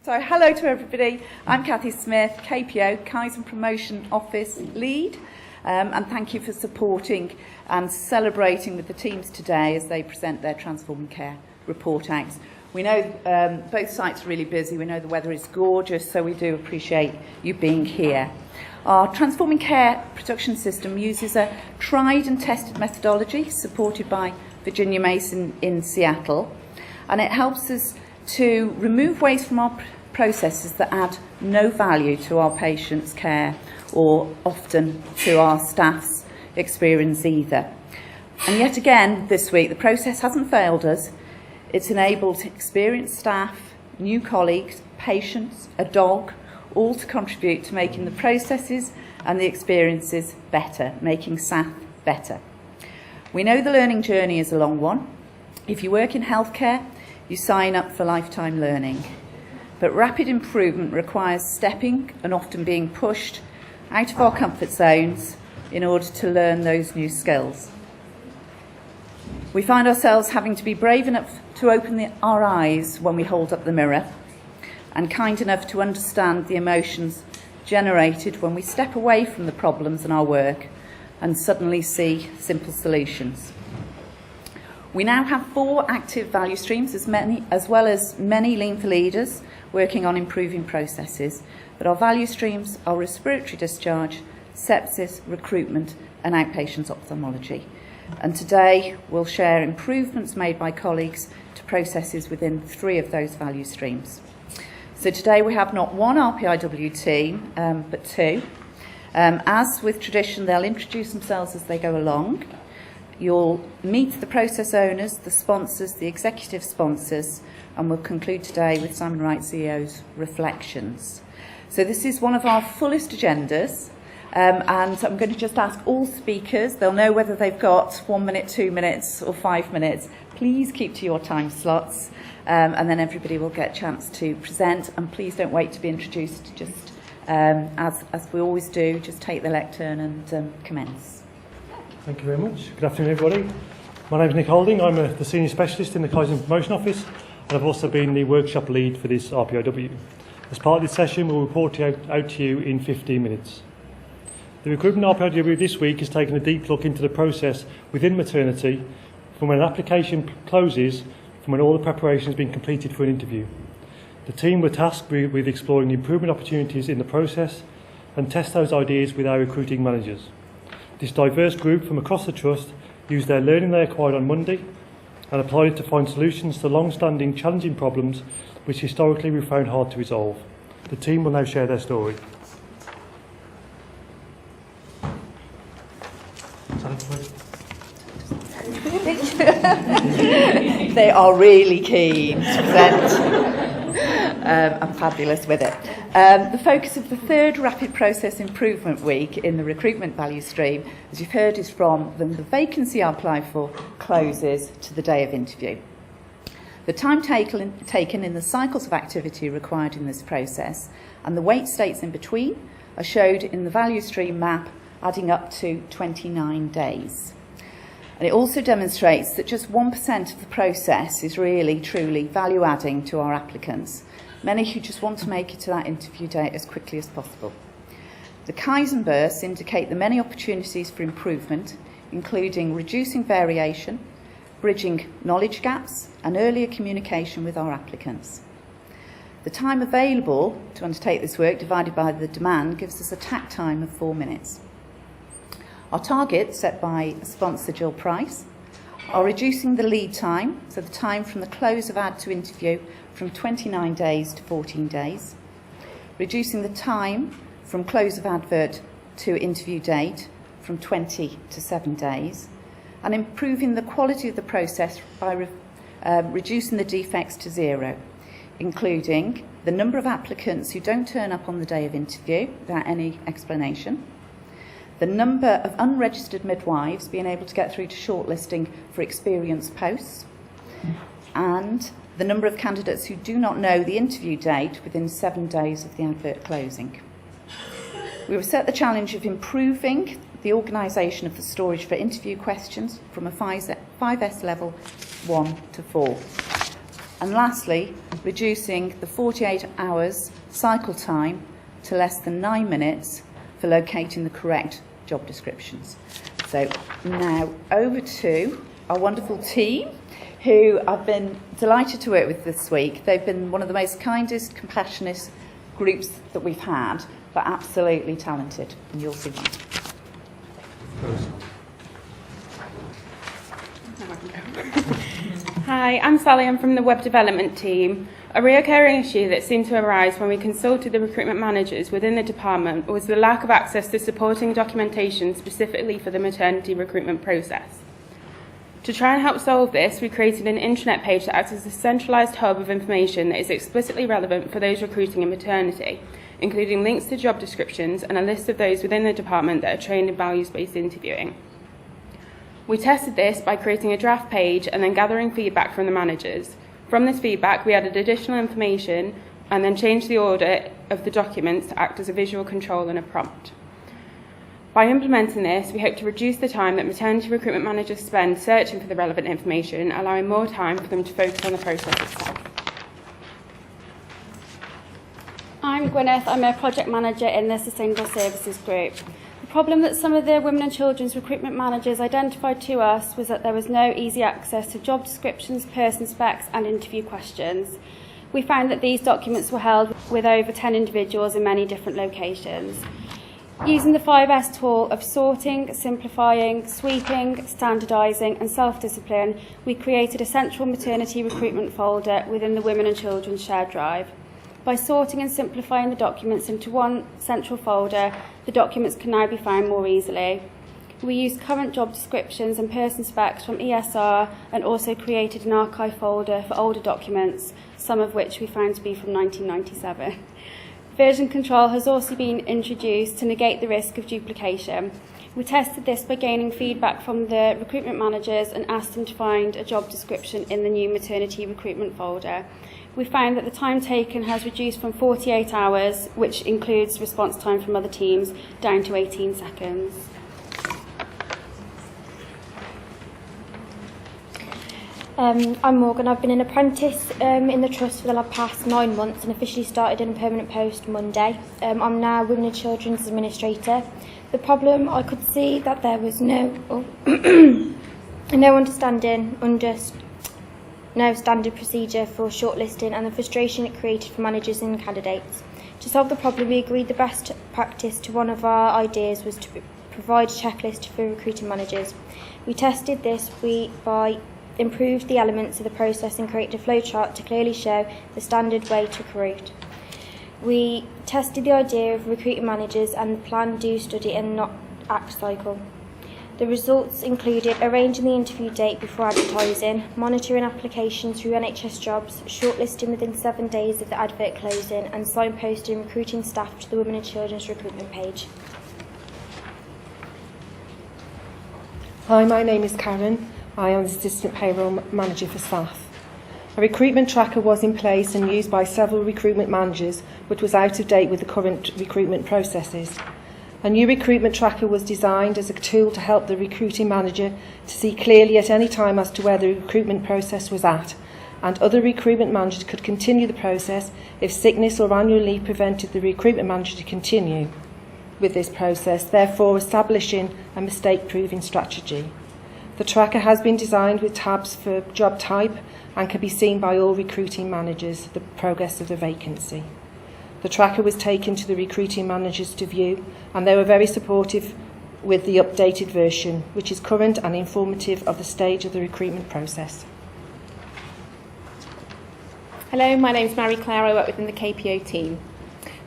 So hello to everybody, I'm Cathy Smith, KPO, Kaizen Promotion Office Lead, and thank you for supporting and celebrating with the teams today as they present their Transforming Care report outs. We know both sites are really busy, we know the weather is gorgeous, so we do appreciate you being here. Our Transforming Care production system uses a tried and tested methodology supported by Virginia Mason in Seattle, and it helps us to remove waste from our processes that add no value to our patients' care or often to our staff's experience either. And yet again this week the process hasn't failed us. It's enabled experienced staff, new colleagues, patients, a dog, all to contribute to making the processes and the experiences better, making SAF better. We know the learning journey is a long one. If you work in healthcare, you sign up for lifetime learning. But rapid improvement requires stepping and often being pushed out of our comfort zones in order to learn those new skills. We find ourselves having to be brave enough to open our eyes when we hold up the mirror, and kind enough to understand the emotions generated when we step away from the problems in our work and suddenly see simple solutions. We now have 4 active value streams, as well as many Lean for Leaders working on improving processes. But our value streams are respiratory discharge, sepsis, recruitment and outpatients ophthalmology. And today we'll share improvements made by colleagues to processes within 3 of those value streams. So today we have not 1 RPIW team, but 2. As with tradition, they'll introduce themselves as they go along. You'll meet the process owners, the sponsors, the executive sponsors, and we'll conclude today with Simon Wright, CEO's reflections. So this is one of our fullest agendas, and I'm going to just ask all speakers, they'll know whether they've got 1 minute, 2 minutes or 5 minutes. Please keep to your time slots, and then everybody will get a chance to present, and please don't wait to be introduced, just as we always do, just take the lectern and commence. Thank you very much. Good afternoon, everybody. My name is Nick Holding. I'm the Senior Specialist in the Kaizen Promotion Office, and I've also been the Workshop Lead for this RPIW. As part of this session, we'll report out to you in 15 minutes. The Recruitment RPIW this week has taken a deep look into the process within maternity, from when an application closes, from when all the preparation has been completed for an interview. The team were tasked with exploring the improvement opportunities in the process and test those ideas with our recruiting managers. This diverse group from across the Trust used their learning they acquired on Monday and applied it to find solutions to long-standing challenging problems which historically we found hard to resolve. The team will now share their story. They are really keen to present. I'm fabulous with it. The focus of the 3rd Rapid Process Improvement Week in the recruitment value stream, as you've heard, is from when the vacancy I apply for closes to the day of interview. The time taken in the cycles of activity required in this process and the wait states in between are showed in the value stream map, adding up to 29 days. And it also demonstrates that just 1% of the process is really, truly value adding to our applicants, many who just want to make it to that interview date as quickly as possible. The Kaizen bursts indicate the many opportunities for improvement, including reducing variation, bridging knowledge gaps, and earlier communication with our applicants. The time available to undertake this work divided by the demand gives us a tack time of 4 minutes. Our target, set by sponsor Jill Price, are reducing the lead time, so the time from the close of ad to interview, from 29 days to 14 days, reducing the time from close of advert to interview date from 20 to 7 days, and improving the quality of the process by reducing the defects to 0, including the number of applicants who don't turn up on the day of interview without any explanation, the number of unregistered midwives being able to get through to shortlisting for experienced posts, and the number of candidates who do not know the interview date within 7 days of the advert closing. We will set the challenge of improving the organisation of the storage for interview questions from a 5S level 1 to 4. And lastly, reducing the 48 hours cycle time to less than 9 minutes for locating the correct job descriptions. So now over to our wonderful team, who I've been delighted to work with this week. They've been one of the most kindest, compassionate groups that we've had, but absolutely talented, and you'll see why. Hi, I'm Sally. I'm from the web development team. A recurring issue that seemed to arise when we consulted the recruitment managers within the department was the lack of access to supporting documentation specifically for the maternity recruitment process. To try and help solve this, we created an intranet page that acts as a centralised hub of information that is explicitly relevant for those recruiting in maternity, including links to job descriptions and a list of those within the department that are trained in values-based interviewing. We tested this by creating a draft page and then gathering feedback from the managers. From this feedback, we added additional information and then changed the order of the documents to act as a visual control and a prompt. By implementing this, we hope to reduce the time that maternity recruitment managers spend searching for the relevant information, allowing more time for them to focus on the process itself. I'm Gwyneth. I'm a project manager in the Sustainable Services Group. The problem that some of the women and children's recruitment managers identified to us was that there was no easy access to job descriptions, person specs and interview questions. We found that these documents were held with over 10 individuals in many different locations. Using the 5S tool of sorting, simplifying, sweeping, standardising and self-discipline, we created a central maternity recruitment folder within the Women and Children's shared drive. By sorting and simplifying the documents into one central folder, the documents can now be found more easily. We used current job descriptions and person specs from ESR and also created an archive folder for older documents, some of which we found to be from 1997. Version control has also been introduced to negate the risk of duplication. We tested this by gaining feedback from the recruitment managers and asked them to find a job description in the new maternity recruitment folder. We found that the time taken has reduced from 48 hours, which includes response time from other teams, down to 18 seconds. I'm Morgan. I've been an apprentice in the Trust for the past 9 months and officially started in a permanent post Monday. I'm now Women and Children's Administrator. The problem, I could see that there was no standard procedure for shortlisting and the frustration it created for managers and candidates. To solve the problem, we agreed the best practice to one of our ideas was to provide a checklist for recruiting managers. We tested this by improved the elements of the process and created a flowchart to clearly show the standard way to recruit. We tested the idea of recruiting managers and the plan, do, study and not act cycle. The results included arranging the interview date before advertising, monitoring applications through NHS Jobs, shortlisting within 7 days of the advert closing and signposting recruiting staff to the Women and Children's recruitment page. Hi, my name is Karen. I am the Assistant Payroll Manager for staff. A recruitment tracker was in place and used by several recruitment managers, but was out of date with the current recruitment processes. A new recruitment tracker was designed as a tool to help the recruiting manager to see clearly at any time as to where the recruitment process was at, and other recruitment managers could continue the process if sickness or annual leave prevented the recruitment manager to continue with this process, therefore establishing a mistake-proofing strategy. The tracker has been designed with tabs for job type and can be seen by all recruiting managers, the progress of the vacancy. The tracker was taken to the recruiting managers to view, and they were very supportive with the updated version, which is current and informative of the stage of the recruitment process. Hello, my name is Mary Claire. I work within the KPO team.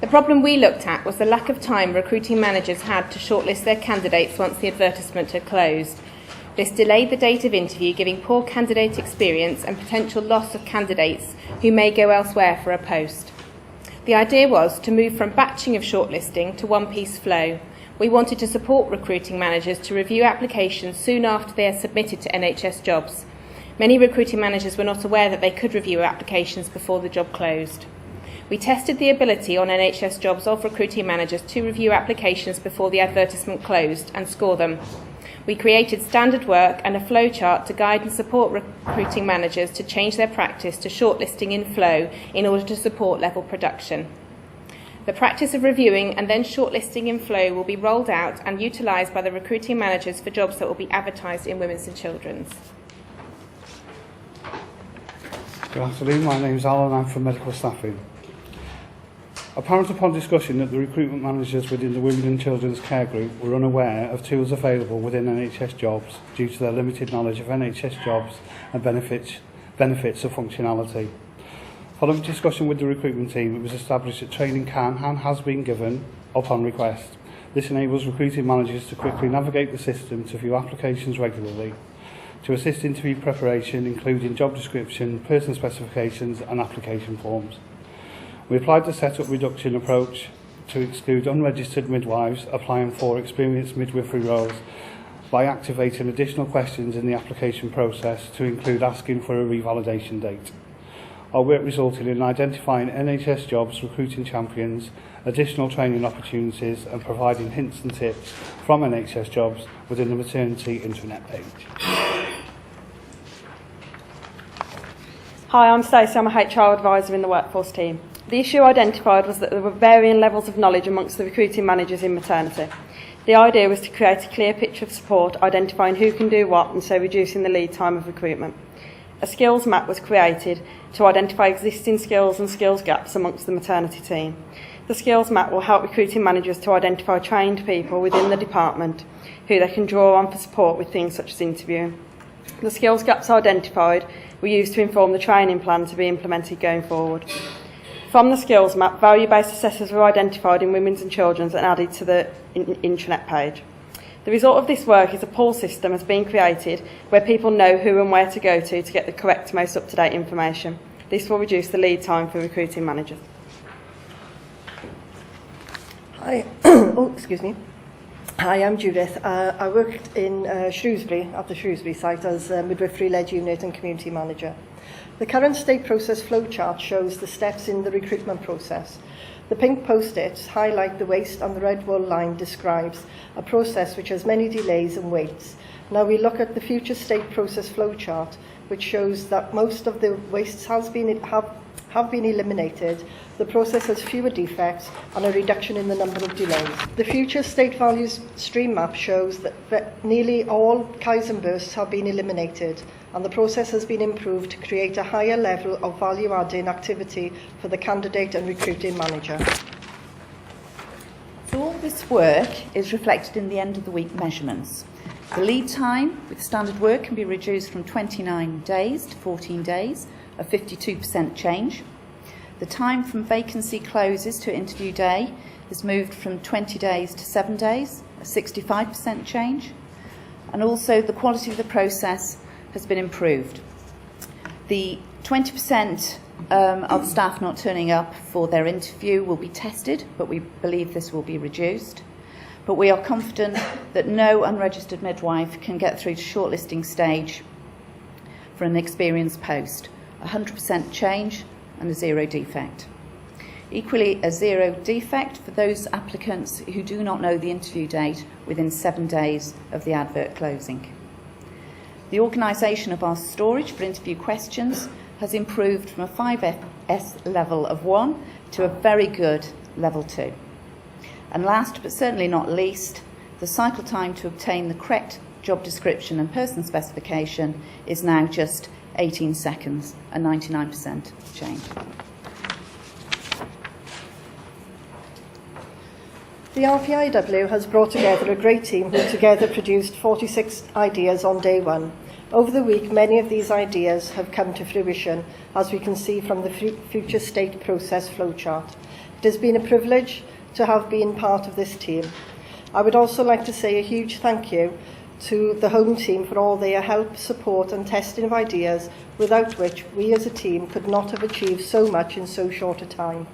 The problem we looked at was the lack of time recruiting managers had to shortlist their candidates once the advertisement had closed. This delayed the date of interview, giving poor candidate experience and potential loss of candidates who may go elsewhere for a post. The idea was to move from batching of shortlisting to one-piece flow. We wanted to support recruiting managers to review applications soon after they are submitted to NHS Jobs. Many recruiting managers were not aware that they could review applications before the job closed. We tested the ability on NHS Jobs of recruiting managers to review applications before the advertisement closed and score them. We created standard work and a flowchart to guide and support recruiting managers to change their practice to shortlisting in flow in order to support level production. The practice of reviewing and then shortlisting in flow will be rolled out and utilised by the recruiting managers for jobs that will be advertised in Women's and Children's. Good afternoon, my name is Alan, I'm from Medical Staffing. Apparent upon discussion that the recruitment managers within the Women and Children's Care Group were unaware of tools available within NHS jobs due to their limited knowledge of NHS jobs and benefits of functionality. Following discussion with the recruitment team, it was established that training can and has been given upon request. This enables recruiting managers to quickly navigate the system to view applications regularly, to assist interview preparation, including job description, person specifications and application forms. We applied the set-up reduction approach to exclude unregistered midwives applying for experienced midwifery roles by activating additional questions in the application process to include asking for a revalidation date. Our work resulted in identifying NHS jobs, recruiting champions, additional training opportunities and providing hints and tips from NHS jobs within the maternity intranet page. Hi, I'm Stacey. I'm a HR advisor in the workforce team. The issue identified was that there were varying levels of knowledge amongst the recruiting managers in maternity. The idea was to create a clear picture of support, identifying who can do what and so reducing the lead time of recruitment. A skills map was created to identify existing skills and skills gaps amongst the maternity team. The skills map will help recruiting managers to identify trained people within the department who they can draw on for support with things such as interviewing. The skills gaps identified were used to inform the training plan to be implemented going forward. From the skills map, value-based assessors were identified in Women's and Children's and added to the intranet page. The result of this work is a pull system has been created where people know who and where to go to get the correct, most up-to-date information. This will reduce the lead time for recruiting managers. Hi, excuse me. Hi, I'm Judith. I worked in Shrewsbury, at the Shrewsbury site, as a midwifery-led unit and community manager. The current state process flowchart shows the steps in the recruitment process. The pink post-its highlight the waste and the red wool line describes a process which has many delays and waits. Now we look at the future state process flowchart, which shows that most of the wastes have been eliminated, the process has fewer defects and a reduction in the number of delays. The future state values stream map shows that nearly all Kaizen bursts have been eliminated and the process has been improved to create a higher level of value-adding activity for the candidate and recruiting manager. So all this work is reflected in the end of the week measurements. The lead time with standard work can be reduced from 29 days to 14 days, a 52% change. The time from vacancy closes to interview day is moved from 20 days to 7 days, a 65% change. And also the quality of the process has been improved. The 20% of staff not turning up for their interview will be tested, but we believe this will be reduced. But we are confident that no unregistered midwife can get through to shortlisting stage for an experienced post. 100% change and a zero defect. Equally, a zero defect for those applicants who do not know the interview date within 7 days of the advert closing. The organisation of our storage for interview questions has improved from a 5S level of 1 to a very good level 2. And last but certainly not least, the cycle time to obtain the correct job description and person specification is now just 18 seconds, a 99% change. The RPIW has brought together a great team who together produced 46 ideas on day one. Over the week, many of these ideas have come to fruition, as we can see from the future state process flowchart. It has been a privilege to have been part of this team. I would also like to say a huge thank you to the home team for all their help, support and testing of ideas, without which we as a team could not have achieved so much in so short a time.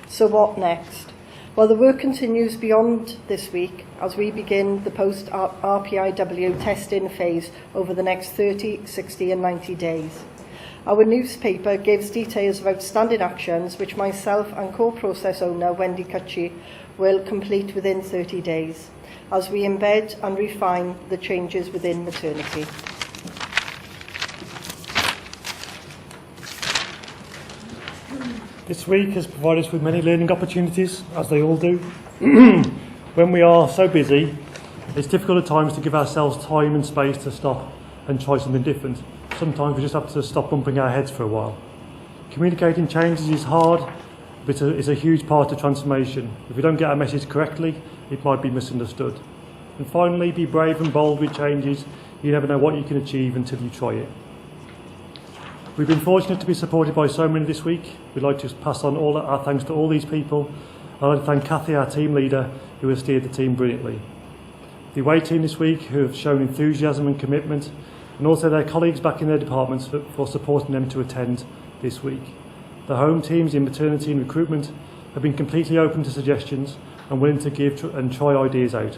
So what next? Well, the work continues beyond this week as we begin the post-RPIW testing phase over the next 30, 60 and 90 days. Our newspaper gives details of outstanding actions which myself and co-process owner Wendy Cutchy will complete within 30 days. as we embed and refine the changes within maternity. This week has provided us with many learning opportunities, as they all do. When we are so busy, it's difficult at times to give ourselves time and space to stop and try something different. Sometimes we just have to stop bumping our heads for a while. Communicating changes is hard, but it's a huge part of transformation. If we don't get our message correctly, it might be misunderstood. And finally, be brave and bold with changes. You never know what you can achieve until you try it. We've been fortunate to be supported by so many this week. We'd like to pass on all our thanks to all these people. I'd like to thank Cathy, our team leader, who has steered the team brilliantly. The away team this week, who have shown enthusiasm and commitment, and also their colleagues back in their departments for supporting them to attend this week. The home teams in maternity and recruitment have been completely open to suggestions and willing to give and try ideas out.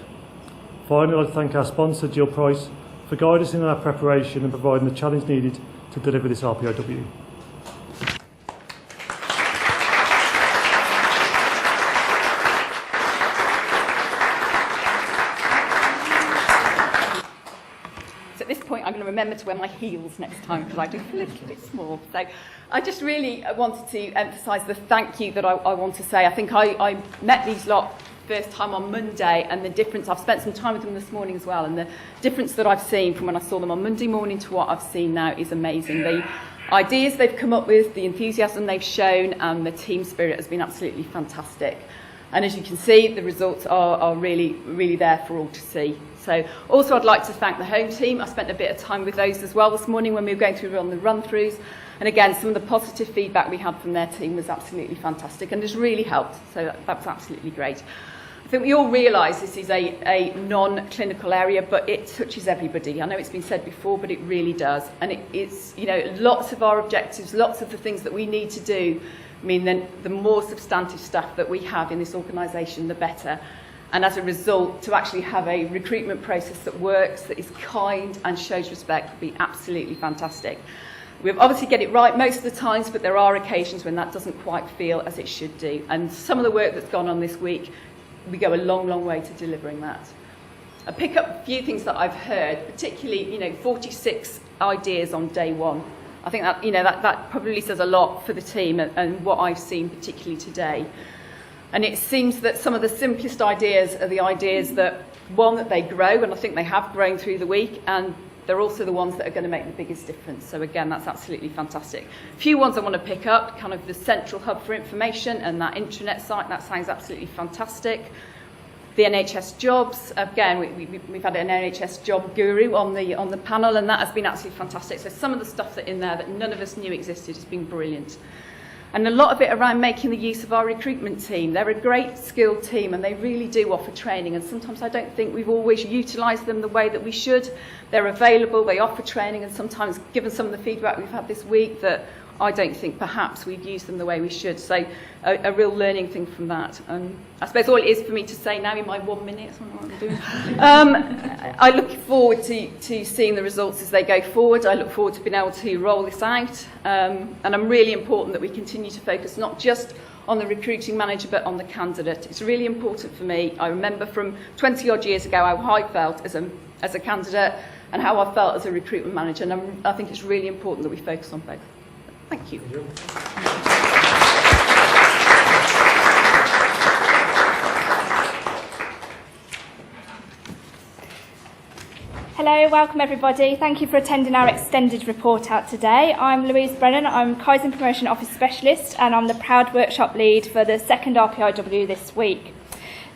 Finally, I'd like to thank our sponsor, Jill Price, for guiding us in our preparation and providing the challenge needed to deliver this RPIW. So at this point, I'm going to remember to wear my heels next time because I do feel a little bit small. So I just really wanted to emphasise the thank you that I want to say. I think I met these lot first time on Monday, and the difference, I've spent some time with them this morning as well, and the difference that I've seen from when I saw them on Monday morning to what I've seen now is amazing. The ideas they've come up with, the enthusiasm they've shown, and the team spirit has been absolutely fantastic. And as you can see, the results are really, really there for all to see. So also I'd like to thank the home team. I spent a bit of time with those as well this morning when we were going through on the run-throughs. And again, some of the positive feedback we had from their team was absolutely fantastic and has really helped. So that was absolutely great. I think we all realise this is a non-clinical area, but it touches everybody. I know it's been said before, but it really does. And it's, you know, lots of our objectives, lots of the things that we need to do, I mean, then the more substantive stuff that we have in this organisation, the better. And as a result, to actually have a recruitment process that works, that is kind and shows respect would be absolutely fantastic. We obviously get it right most of the times, but there are occasions when that doesn't quite feel as it should do. And some of the work that's gone on this week, we go a long, long way to delivering that. I pick up a few things that I've heard, particularly, 46 ideas on day one. I think that, that probably says a lot for the team and what I've seen particularly today. And it seems that some of the simplest ideas are the ideas that, one, that they grow, and I think they have grown through the week, and they're also the ones that are going to make the biggest difference. So again, that's absolutely fantastic. A few ones I want to pick up, kind of the central hub for information and that intranet site, that sounds absolutely fantastic. The NHS jobs, again, we've had an NHS job guru on the panel, and that has been absolutely fantastic. So some of the stuff that's in there that none of us knew existed has been brilliant. And a lot of it around making the use of our recruitment team. They're a great skilled team and they really do offer training, and sometimes I don't think we've always utilised them the way that we should. They're available, they offer training, and sometimes, given some of the feedback we've had this week, that I don't think perhaps we've used them the way we should. So a real learning thing from that. I suppose all it is for me to say now in my 1 minute, that's what I'm doing. I look forward to seeing the results as they go forward. I look forward to being able to roll this out. And I'm really important that we continue to focus not just on the recruiting manager but on the candidate. It's really important for me. I remember from 20 odd years ago how I felt as a candidate and how I felt as a recruitment manager, and I think it's really important that we focus on both. Thank you. Hello, welcome everybody. Thank you for attending our extended report out today. I'm Louise Brennan, I'm Kaizen Promotion Office Specialist, and I'm the proud workshop lead for the second RPIW this week.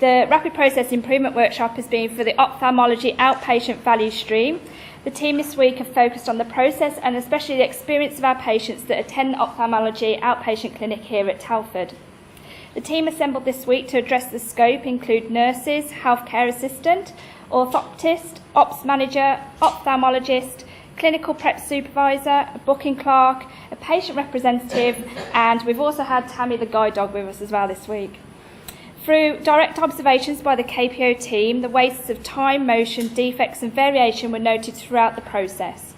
The Rapid Process Improvement Workshop has been for the Ophthalmology Outpatient Value Stream. The team this week have focused on the process and especially the experience of our patients that attend the Ophthalmology Outpatient Clinic here at Telford. The team assembled this week to address the scope include nurses, healthcare assistant, orthoptist, ops manager, ophthalmologist, clinical prep supervisor, a booking clerk, a patient representative, and we've also had Tammy the guide dog with us as well this week. Through direct observations by the KPO team, the wastes of time, motion, defects and variation were noted throughout the process.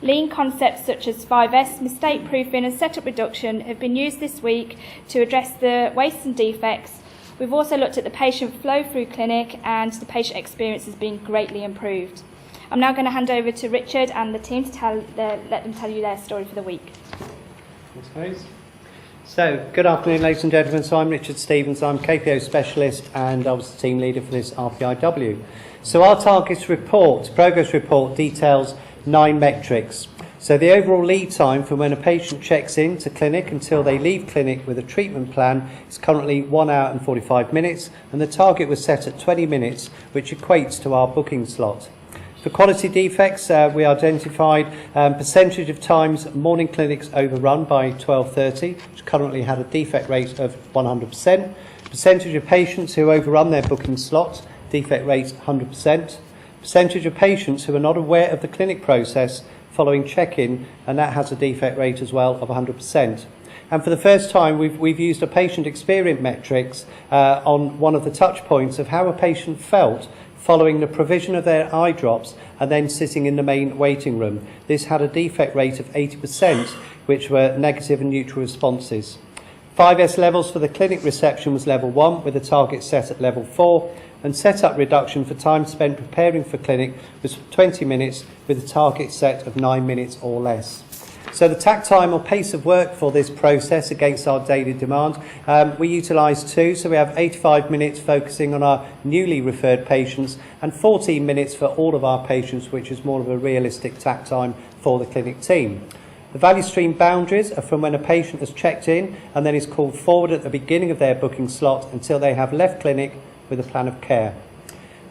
Lean concepts such as 5S, mistake proofing and setup reduction have been used this week to address the wastes and defects. We've also looked at the patient flow through clinic, and the patient experience has been greatly improved. I'm now going to hand over to Richard and the team to let them tell you their story for the week. Thanks, guys. So, good afternoon, ladies and gentlemen. So I'm Richard Stevens. I'm KPO Specialist and I was the team leader for this RPIW. So our progress report details 9 metrics. So the overall lead time from when a patient checks in to clinic until they leave clinic with a treatment plan is currently 1 hour and 45 minutes, and the target was set at 20 minutes, which equates to our booking slot. For quality defects, we identified percentage of times morning clinics overrun by 12:30, which currently had a defect rate of 100%. Percentage of patients who overrun their booking slot, defect rate 100%. Percentage of patients who are not aware of the clinic process following check-in, and that has a defect rate as well of 100%. And for the first time, we've used a patient experience metrics on one of the touch points of how a patient felt following the provision of their eye drops and then sitting in the main waiting room. This had a defect rate of 80%, which were negative and neutral responses. 5S levels for the clinic reception was level 1, with a target set at level 4, and setup reduction for time spent preparing for clinic was 20 minutes, with a target set of 9 minutes or less. So the takt time or pace of work for this process against our daily demand, we utilise 2, so we have 85 minutes focusing on our newly referred patients and 14 minutes for all of our patients, which is more of a realistic takt time for the clinic team. The value stream boundaries are from when a patient has checked in and then is called forward at the beginning of their booking slot until they have left clinic with a plan of care.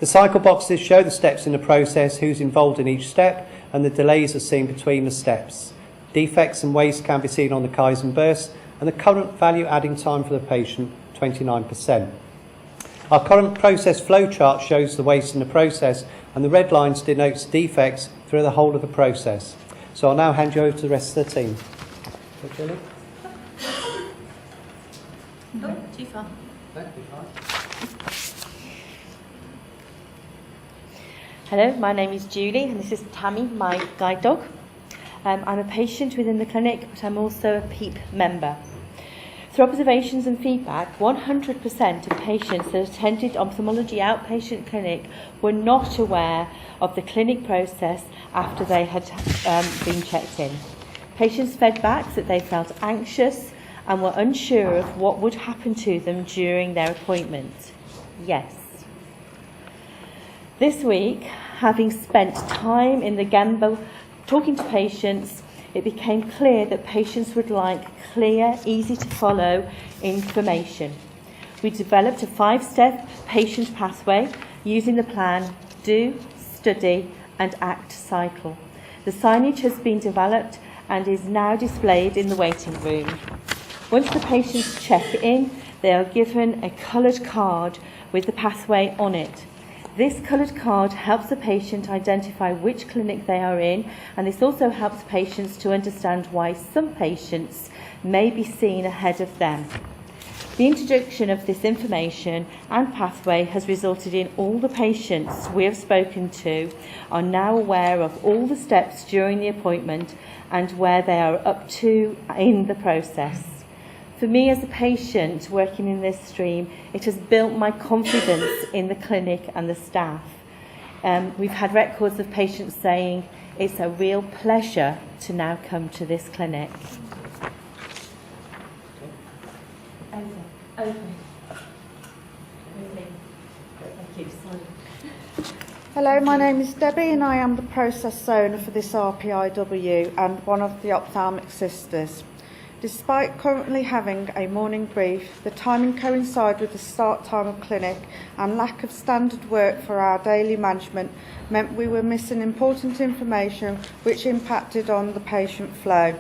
The cycle boxes show the steps in the process, who's involved in each step, and the delays are seen between the steps. Defects and waste can be seen on the Kaizen burst, and the current value adding time for the patient, 29%. Our current process flow chart shows the waste in the process, and the red lines denotes defects through the whole of the process. So I'll now hand you over to the rest of the team. Oh, too far. Hello, my name is Julie and this is Tammy, my guide dog. I'm a patient within the clinic, but I'm also a PEEP member. Through observations and feedback, 100% of patients that attended ophthalmology outpatient clinic were not aware of the clinic process after they had been checked in. Patients fed back that they felt anxious and were unsure of what would happen to them during their appointment. Yes. This week, having spent time in the Gembo talking to patients, it became clear that patients would like clear, easy to follow information. We developed a 5-step patient pathway using the plan Do, Study and Act cycle. The signage has been developed and is now displayed in the waiting room. Once the patients check in, they are given a coloured card with the pathway on it. This coloured card helps the patient identify which clinic they are in, and this also helps patients to understand why some patients may be seen ahead of them. The introduction of this information and pathway has resulted in all the patients we have spoken to are now aware of all the steps during the appointment and where they are up to in the process. For me as a patient working in this stream, it has built my confidence in the clinic and the staff. We've had records of patients saying it's a real pleasure to now come to this clinic. Hello, my name is Debbie and I am the process owner for this RPIW and one of the ophthalmic sisters. Despite currently having a morning brief, the timing coincided with the start time of clinic and lack of standard work for our daily management meant we were missing important information which impacted on the patient flow.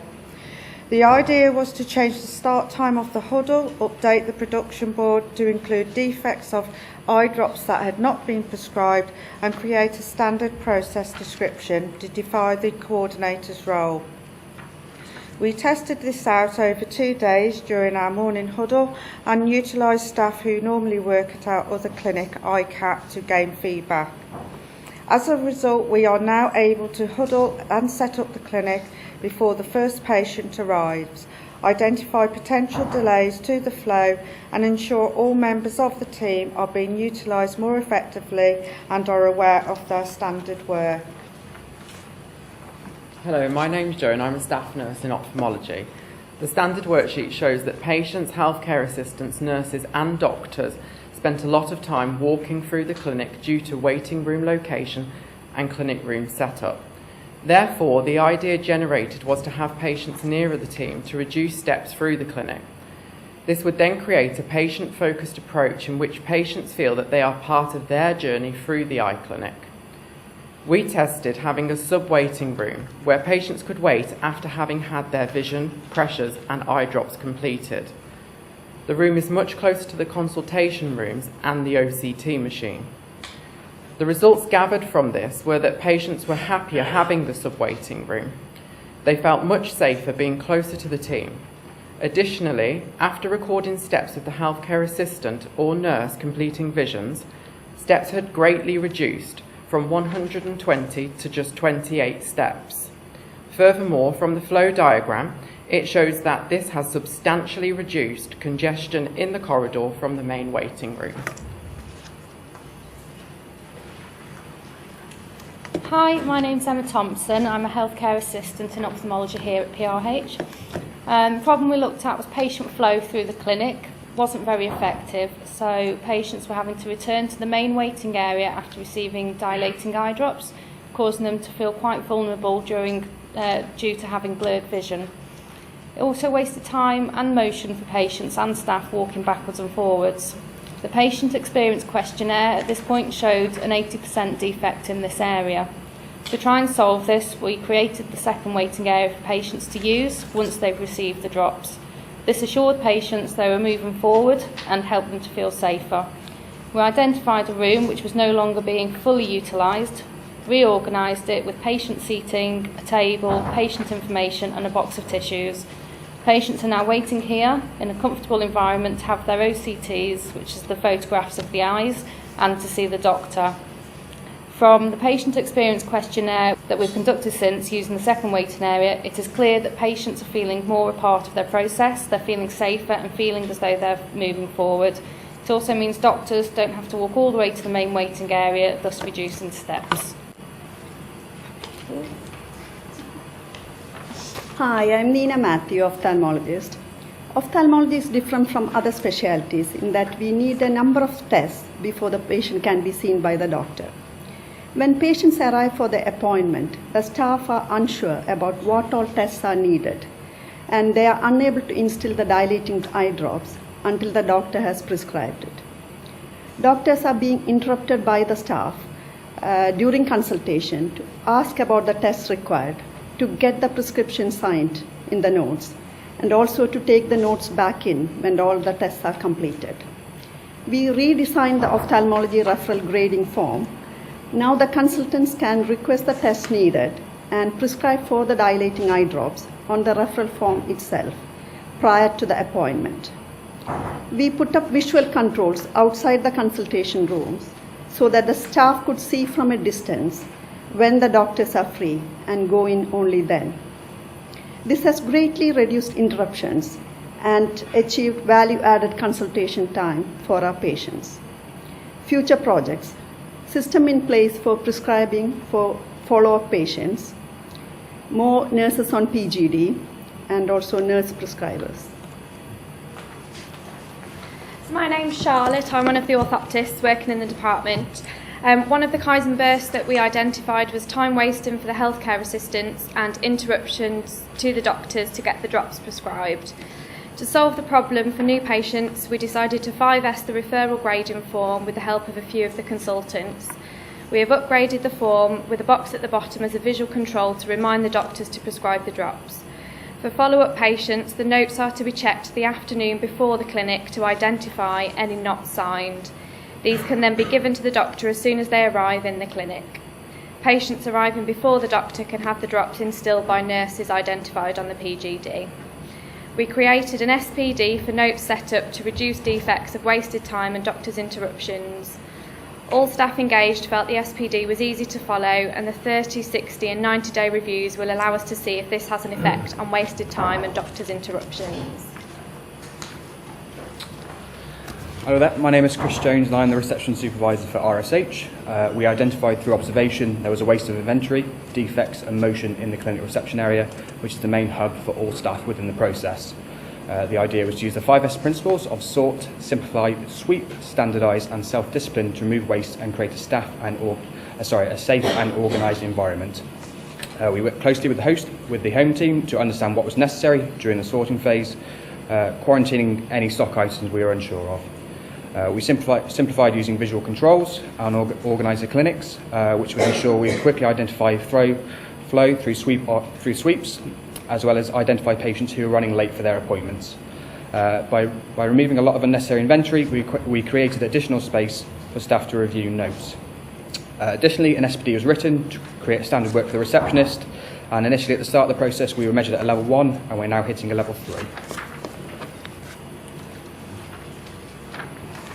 The idea was to change the start time of the huddle, update the production board to include defects of eye drops that had not been prescribed and create a standard process description to define the coordinator's role. We tested this out over 2 days during our morning huddle and utilised staff who normally work at our other clinic, ICAT, to gain feedback. As a result, we are now able to huddle and set up the clinic before the first patient arrives. identify potential delays to the flow and ensure all members of the team are being utilised more effectively and are aware of their standard work. Hello, my name's Jo and I'm a staff nurse in ophthalmology. The standard worksheet shows that patients, healthcare assistants, nurses and doctors spent a lot of time walking through the clinic due to waiting room location and clinic room setup. Therefore, the idea generated was to have patients nearer the team to reduce steps through the clinic. This would then create a patient-focused approach in which patients feel that they are part of their journey through the eye clinic. We tested having a sub-waiting room where patients could wait after having had their vision, pressures and eye drops completed. The room is much closer to the consultation rooms and the OCT machine. The results gathered from this were that patients were happier having the sub-waiting room. They felt much safer being closer to the team. Additionally, after recording steps of the healthcare assistant or nurse completing visions, steps had greatly reduced from 120 to just 28 steps. Furthermore, from the flow diagram, it shows that this has substantially reduced congestion in the corridor from the main waiting room. Hi, my name's Emma Thompson. I'm a healthcare assistant in ophthalmology here at PRH. The problem we looked at was patient flow through the clinic. Wasn't very effective, so patients were having to return to the main waiting area after receiving dilating eye drops, causing them to feel quite vulnerable due to having blurred vision. It also wasted time and motion for patients and staff walking backwards and forwards. The patient experience questionnaire at this point showed an 80% defect in this area. To try and solve this, we created the second waiting area for patients to use once they've received the drops. This assured patients they were moving forward and helped them to feel safer. We identified a room which was no longer being fully utilised, reorganised it with patient seating, a table, patient information and a box of tissues. Patients are now waiting here in a comfortable environment to have their OCTs, which is the photographs of the eyes, and to see the doctor. From the patient experience questionnaire that we've conducted since using the second waiting area, it is clear that patients are feeling more a part of their process, they're feeling safer and feeling as though they're moving forward. It also means doctors don't have to walk all the way to the main waiting area, thus reducing steps. Hi, I'm Nina Matthew, ophthalmologist. Ophthalmology is different from other specialties in that we need a number of tests before the patient can be seen by the doctor. When patients arrive for the appointment, the staff are unsure about what all tests are needed, and they are unable to instill the dilating eye drops until the doctor has prescribed it. Doctors are being interrupted by the staff during consultation to ask about the tests required, to get the prescription signed in the notes, and also to take the notes back in when all the tests are completed. We redesigned the ophthalmology referral grading form. Now the consultants can request the test needed and prescribe for the dilating eye drops on the referral form itself prior to the appointment. We put up visual controls outside the consultation rooms so that the staff could see from a distance when the doctors are free and go in only then. This has greatly reduced interruptions and achieved value-added consultation time for our patients. Future projects: system in place for prescribing for follow-up patients, more nurses on PGD, and also nurse prescribers. My name's Charlotte. I'm one of the orthoptists working in the department. One of the Kaizen bursts that we identified was time wasting for the healthcare assistants and interruptions to the doctors to get the drops prescribed. To solve the problem for new patients, we decided to 5S the referral grading form with the help of a few of the consultants. We have upgraded the form with a box at the bottom as a visual control to remind the doctors to prescribe the drops. For follow-up patients, the notes are to be checked the afternoon before the clinic to identify any not signed. These can then be given to the doctor as soon as they arrive in the clinic. Patients arriving before the doctor can have the drops instilled by nurses identified on the PGD. We created an SPD for notes set up to reduce defects of wasted time and doctors' interruptions. All staff engaged felt the SPD was easy to follow, and the 30, 60 and 90-day reviews will allow us to see if this has an effect on wasted time and doctors' interruptions. Hello there, my name is Chris Jones and I'm the reception supervisor for RSH. We identified through observation there was a waste of inventory, defects and motion in the clinic reception area, which is the main hub for all staff within the process. The idea was to use the 5S principles of sort, simplify, sweep, standardise and self-discipline to remove waste and create a safe and organised environment. We worked closely with the home team to understand what was necessary during the sorting phase, quarantining any stock items we were unsure of. We simplified using visual controls and organised the clinics, which would ensure we quickly identify flow through sweeps, as well as identify patients who are running late for their appointments. By removing a lot of unnecessary inventory, we created additional space for staff to review notes. Additionally, an SPD was written to create a standard work for the receptionist, and initially at the start of the process we were measured at a level 1 and we're now hitting a level 3.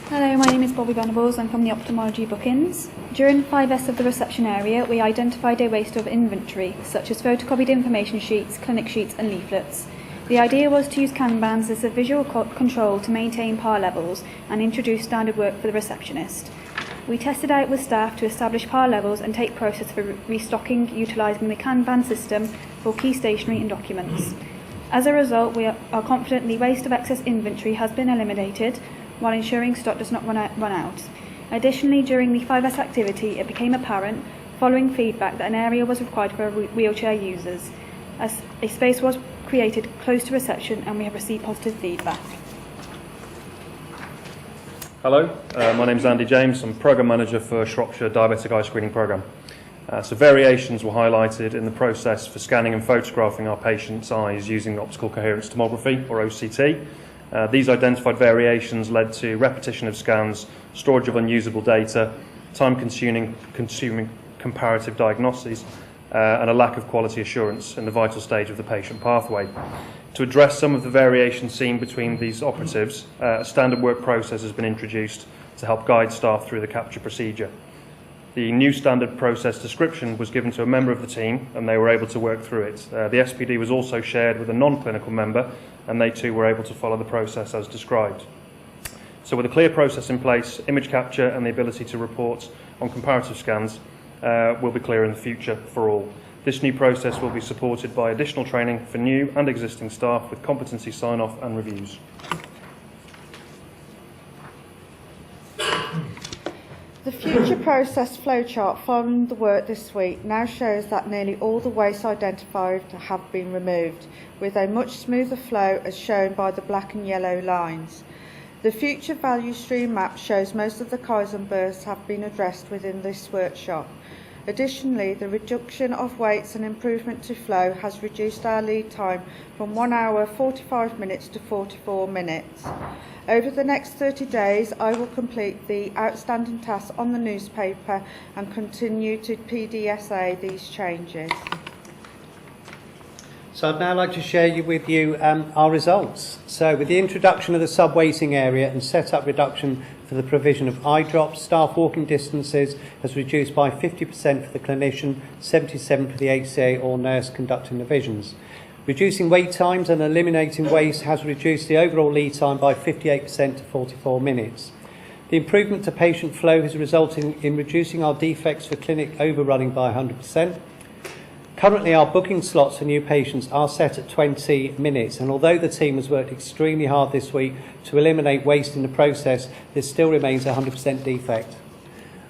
Hello, my name is Bobby Venables. I'm from the Ophthalmology bookings. During 5S of the reception area, we identified a waste of inventory, such as photocopied information sheets, clinic sheets and leaflets. The idea was to use Kanbans as a visual control to maintain par levels and introduce standard work for the receptionist. We tested out with staff to establish par levels and take process for restocking, utilising the Kanban system for key stationery and documents. As a result, we are confident the waste of excess inventory has been eliminated, while ensuring stock does not run out. Additionally, during the 5S activity, it became apparent, following feedback, that an area was required for wheelchair users, as a space was created close to reception and we have received positive feedback. Hello, my name is Andy James. I'm Programme Manager for Shropshire Diabetic Eye Screening Programme. So variations were highlighted in the process for scanning and photographing our patients' eyes using optical coherence tomography, or OCT. These identified variations led to repetition of scans, storage of unusable data, time-consuming comparative diagnoses, and a lack of quality assurance in the vital stage of the patient pathway. To address some of the variations seen between these operatives, a standard work process has been introduced to help guide staff through the capture procedure. The new standard process description was given to a member of the team and they were able to work through it. The SPD was also shared with a non-clinical member and they too were able to follow the process as described. So with a clear process in place, image capture and the ability to report on comparative scans will be clear in the future for all. This new process will be supported by additional training for new and existing staff with competency sign-off and reviews. The future process flowchart following the work this week now shows that nearly all the waste identified have been removed, with a much smoother flow as shown by the black and yellow lines. The future value stream map shows most of the Kaizen bursts have been addressed within this workshop. Additionally, the reduction of weights and improvement to flow has reduced our lead time from 1 hour 45 minutes to 44 minutes. Over the next 30 days, I will complete the outstanding tasks on the newspaper and continue to PDSA these changes. So I'd now like to share with you our results. So with the introduction of the sub-waiting area and set-up reduction for the provision of eye drops, staff walking distances has reduced by 50% for the clinician, 77% for the HCA or nurse conducting the visions. Reducing wait times and eliminating waste has reduced the overall lead time by 58% to 44 minutes. The improvement to patient flow has resulted in reducing our defects for clinic overrunning by 100%. Currently, our booking slots for new patients are set at 20 minutes, and although the team has worked extremely hard this week to eliminate waste in the process, there still remains a 100% defect.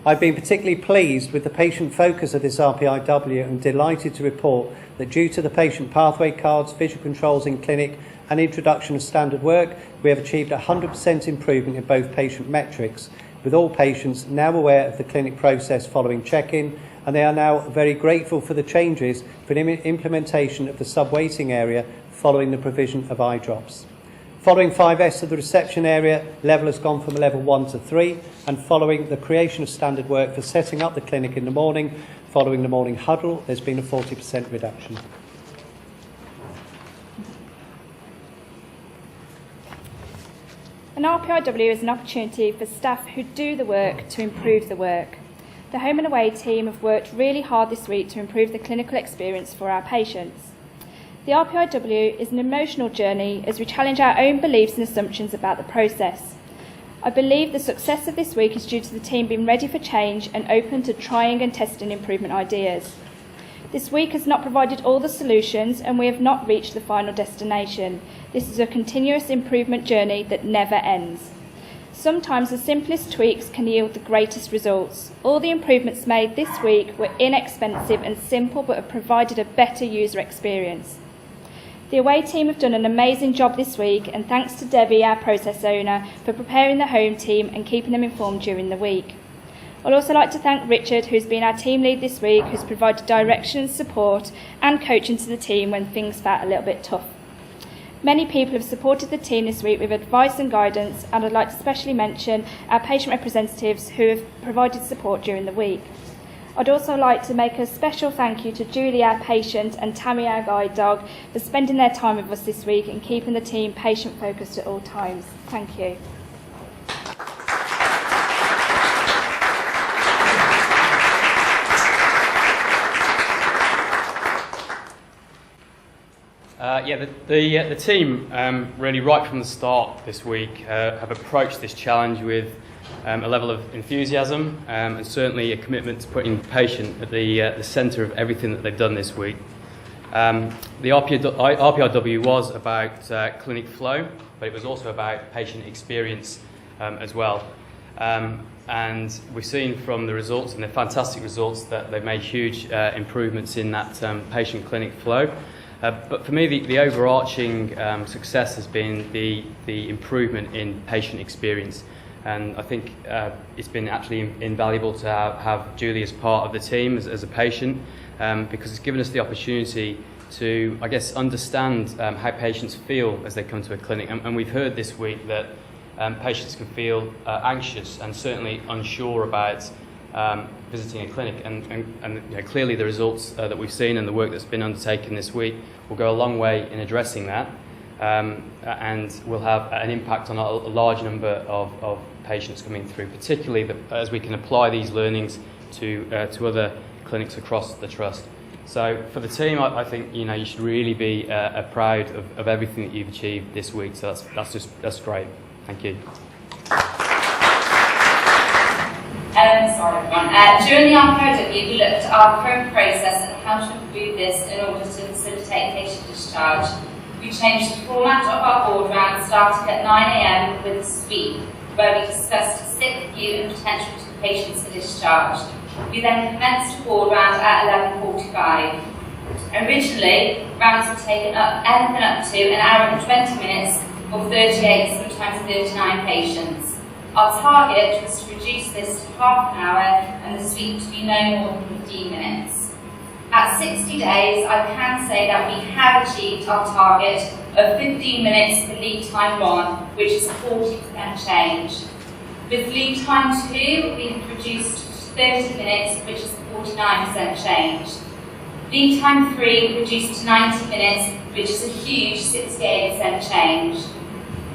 I've been particularly pleased with the patient focus of this RPIW and delighted to report that due to the patient pathway cards, visual controls in clinic and introduction of standard work, we have achieved a 100% improvement in both patient metrics, with all patients now aware of the clinic process following check-in, and they are now very grateful for the changes for the implementation of the sub-waiting area following the provision of eye drops. Following 5S of the reception area, level has gone from a level 1 to 3, and following the creation of standard work for setting up the clinic in the morning, following the morning huddle, there's been a 40% reduction. An RPIW is an opportunity for staff who do the work to improve the work. The home and away team have worked really hard this week to improve the clinical experience for our patients. The RPIW is an emotional journey as we challenge our own beliefs and assumptions about the process. I believe the success of this week is due to the team being ready for change and open to trying and testing improvement ideas. This week has not provided all the solutions and we have not reached the final destination. This is a continuous improvement journey that never ends. Sometimes the simplest tweaks can yield the greatest results. All the improvements made this week were inexpensive and simple but have provided a better user experience. The away team have done an amazing job this week, and thanks to Debbie, our process owner, for preparing the home team and keeping them informed during the week. I'd also like to thank Richard, who's been our team lead this week, who's provided direction, support and coaching to the team when things felt a little bit tough. Many people have supported the team this week with advice and guidance, and I'd like to especially mention our patient representatives who have provided support during the week. I'd also like to make a special thank you to Julie, our patient, and Tammy, our guide dog, for spending their time with us this week and keeping the team patient focused at all times. Thank you. The team really right from the start this week have approached this challenge with a level of enthusiasm and certainly a commitment to putting the patient at the centre of everything that they've done this week. The RPIW was about clinic flow, but it was also about patient experience as well. And we've seen from the results, and the fantastic results, that they've made huge improvements in that patient clinic flow. But for me, the overarching success has been the improvement in patient experience. And I think it's been actually invaluable to have Julie as part of the team as a patient, because it's given us the opportunity to, I guess, understand how patients feel as they come to a clinic. And we've heard this week that patients can feel anxious and certainly unsure about visiting a clinic. And clearly the results that we've seen and the work that's been undertaken this week will go a long way in addressing that. And will have an impact on a large number of patients coming through, particularly as we can apply these learnings to other clinics across the trust. So for the team, I think you should really be proud of everything that you've achieved this week. So that's great. Thank you. Sorry everyone. During the RPIW, we looked at our current process and how to improve this in order to facilitate patient discharge. We changed the format of our board round, starting at 9 a.m. with a sweep, where we discussed sick view and potential patients for discharge. We then commenced a board round at 11:45. Originally, rounds were taken up anything up to an hour and 20 minutes or 38, sometimes 39 patients. Our target was to reduce this to half an hour and the sweep to be no more than 15 minutes. At 60 days, I can say that we have achieved our target of 15 minutes for lead time 1, which is a 40% change. With lead time 2, we have reduced to 30 minutes, which is a 49% change. Lead time 3 reduced to 90 minutes, which is a huge 68% change.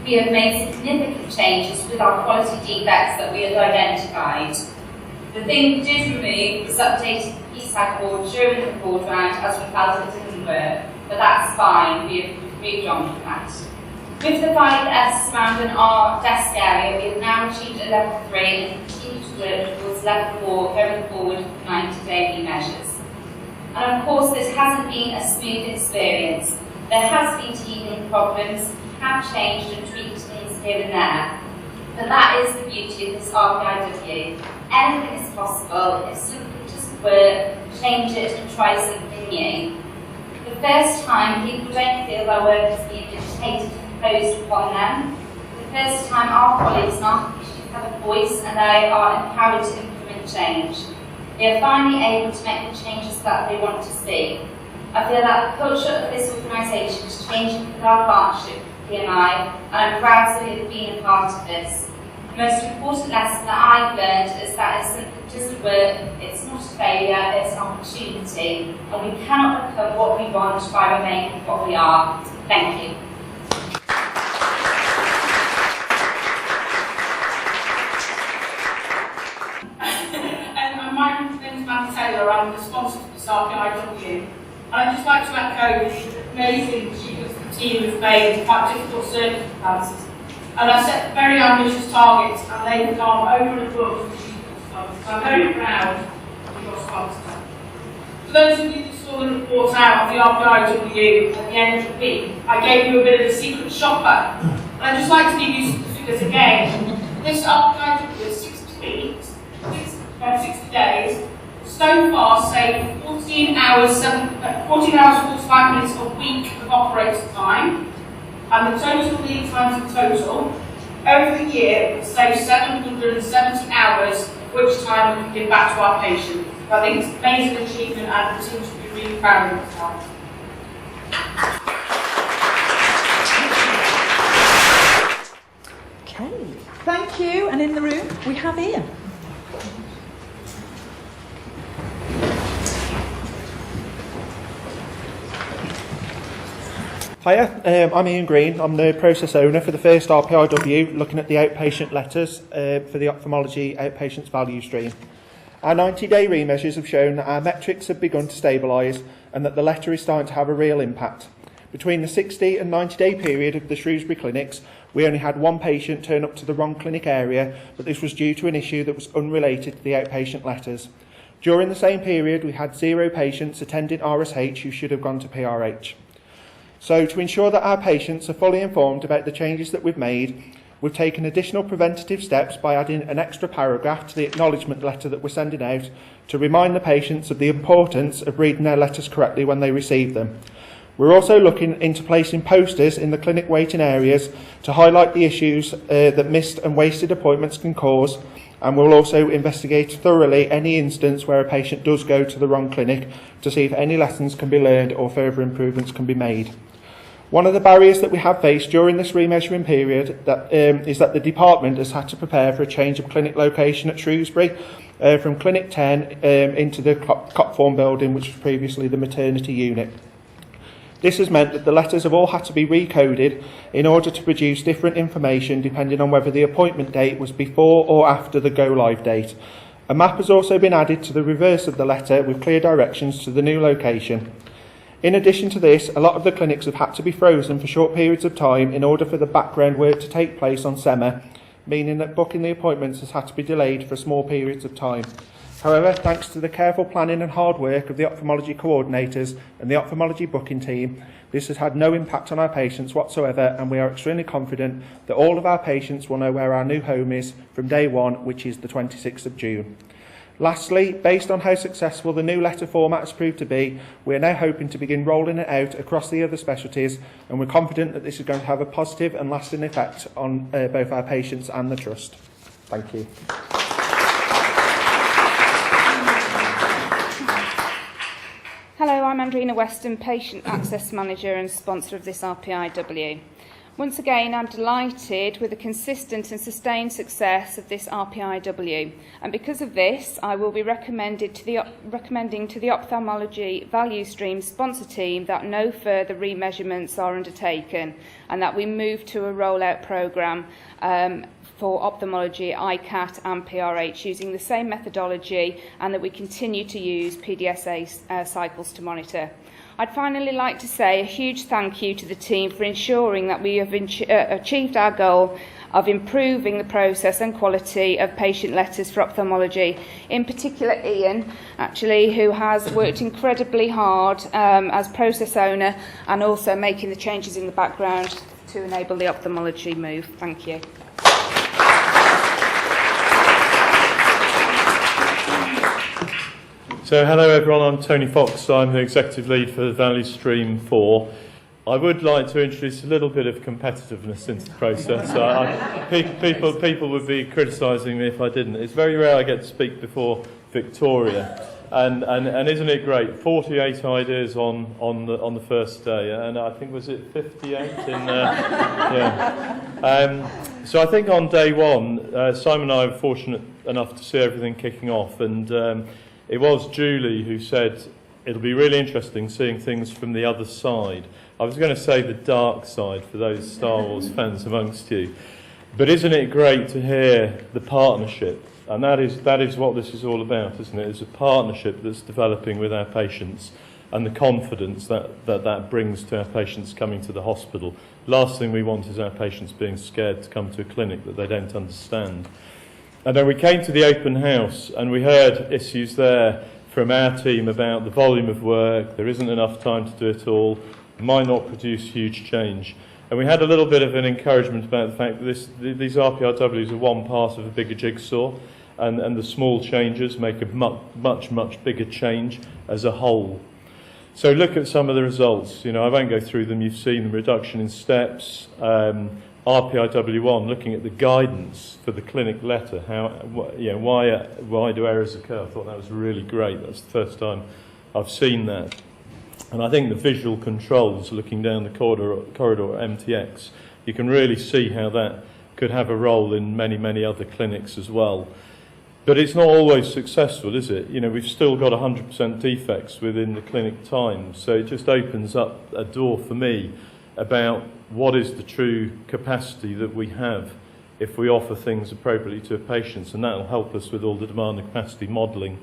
We have made significant changes with our quality defects that we had identified. The thing we did remove was updating the PSAG board during the board round as we felt it didn't work, but that's fine, we have moved on from that. With the 5S surrounding our desk area, we have now achieved a level 3 and continue to work towards level 4 going forward with 90 daily measures. And of course, this hasn't been a smooth experience. There has been teething problems, have changed and tweaked things here and there. But that is the beauty of this RPIW. Anything is possible. If something doesn't work, change it and try something new. The first time, people don't feel their work is being dictated and imposed upon them. The first time, our colleagues and our patients have a voice and they are empowered to implement change. They are finally able to make the changes that they want to see. I feel that the culture of this organisation is changing with our partnership with PMI, and I'm proud to have been a part of this. The most important lesson that I've learned is that if something doesn't work, it's not a failure, it's an opportunity, and we cannot become what we want by remaining what we are. Thank you. I'm the sponsor for this RPIW, and I'd just like to echo the amazing achievements the team have made in quite difficult circumstances. And I've set very ambitious targets, and they've gone over and above the achievements targets. So I'm very proud of your sponsor. For those of you that saw the report out of the RPIW at the end of the week, I gave you a bit of a secret shopper. And I'd just like to give you some figures again. This RPIW is 60 weeks, 60 days, so far saved 14 hours 45 minutes a week of operator time, and the total lead times in total over the year will save 770 hours, of which time we can give back to our patients. I think it's an amazing achievement, and the team should be really proud of themselves. Okay, thank you. And in the room, we have Ian. Hiya, I'm Ian Green. I'm the process owner for the first RPIW, looking at the outpatient letters for the ophthalmology outpatients value stream. Our 90-day remeasures have shown that our metrics have begun to stabilise and that the letter is starting to have a real impact. Between the 60 and 90-day period of the Shrewsbury clinics, we only had one patient turn up to the wrong clinic area, but this was due to an issue that was unrelated to the outpatient letters. During the same period, we had 0 patients attending RSH who should have gone to PRH. So to ensure that our patients are fully informed about the changes that we've made, we've taken additional preventative steps by adding an extra paragraph to the acknowledgement letter that we're sending out to remind the patients of the importance of reading their letters correctly when they receive them. We're also looking into placing posters in the clinic waiting areas to highlight the issues that missed and wasted appointments can cause, and we'll also investigate thoroughly any instance where a patient does go to the wrong clinic to see if any lessons can be learned or further improvements can be made. One of the barriers that we have faced during this remeasuring period is that the department has had to prepare for a change of clinic location at Shrewsbury from Clinic 10 into the Copthorne building, which was previously the maternity unit. This has meant that the letters have all had to be recoded in order to produce different information depending on whether the appointment date was before or after the go-live date. A map has also been added to the reverse of the letter with clear directions to the new location. In addition to this, a lot of the clinics have had to be frozen for short periods of time in order for the background work to take place on SEMA, meaning that booking the appointments has had to be delayed for small periods of time. However, thanks to the careful planning and hard work of the ophthalmology coordinators and the ophthalmology booking team, this has had no impact on our patients whatsoever, and we are extremely confident that all of our patients will know where our new home is from day one, which is the 26th of June. Lastly, based on how successful the new letter format has proved to be, we are now hoping to begin rolling it out across the other specialties, and we're confident that this is going to have a positive and lasting effect on both our patients and the Trust. Thank you. Hello, I'm Andrina Weston, Patient Access Manager and sponsor of this RPIW. Once again, I'm delighted with the consistent and sustained success of this RPIW, and because of this, I will be recommending to the Ophthalmology Value Stream sponsor team that no further remeasurements are undertaken, and that we move to a rollout programme for ophthalmology, ICAT and PRH using the same methodology, and that we continue to use PDSA cycles to monitor. I'd finally like to say a huge thank you to the team for ensuring that we have achieved our goal of improving the process and quality of patient letters for ophthalmology. In particular, Ian, actually, who has worked incredibly hard as process owner and also making the changes in the background to enable the ophthalmology move. Thank you. So hello everyone, I'm Tony Fox, I'm the Executive Lead for the Value Stream 4. I would like to introduce a little bit of competitiveness into the process. People would be criticising me if I didn't. It's very rare I get to speak before Victoria, and isn't it great? 48 ideas on the first day, and I think was it 58 in yeah. So I think on day one, Simon and I were fortunate enough to see everything kicking off, and it was Julie who said it'll be really interesting seeing things from the other side. I was going to say the dark side for those Star Wars fans amongst you. But isn't it great to hear the partnership? And that is what this is all about, isn't it? It's a partnership that's developing with our patients and the confidence that brings to our patients coming to the hospital. Last thing we want is our patients being scared to come to a clinic that they don't understand. And then we came to the open house and we heard issues there from our team about the volume of work, there isn't enough time to do it all, might not produce huge change. And we had a little bit of an encouragement about the fact that these RPIWs are one part of a bigger jigsaw, and the small changes make a much bigger change as a whole. So look at some of the results. You know, I won't go through them. You've seen the reduction in steps. RPIW1, looking at the guidance for the clinic letter. Why do errors occur? I thought that was really great. That's the first time I've seen that. And I think the visual controls, looking down the corridor MTX, you can really see how that could have a role in many other clinics as well. But it's not always successful, is it? You know, we've still got 100% defects within the clinic time, so it just opens up a door for me about what is the true capacity that we have if we offer things appropriately to patients, and that will help us with all the demand and capacity modelling.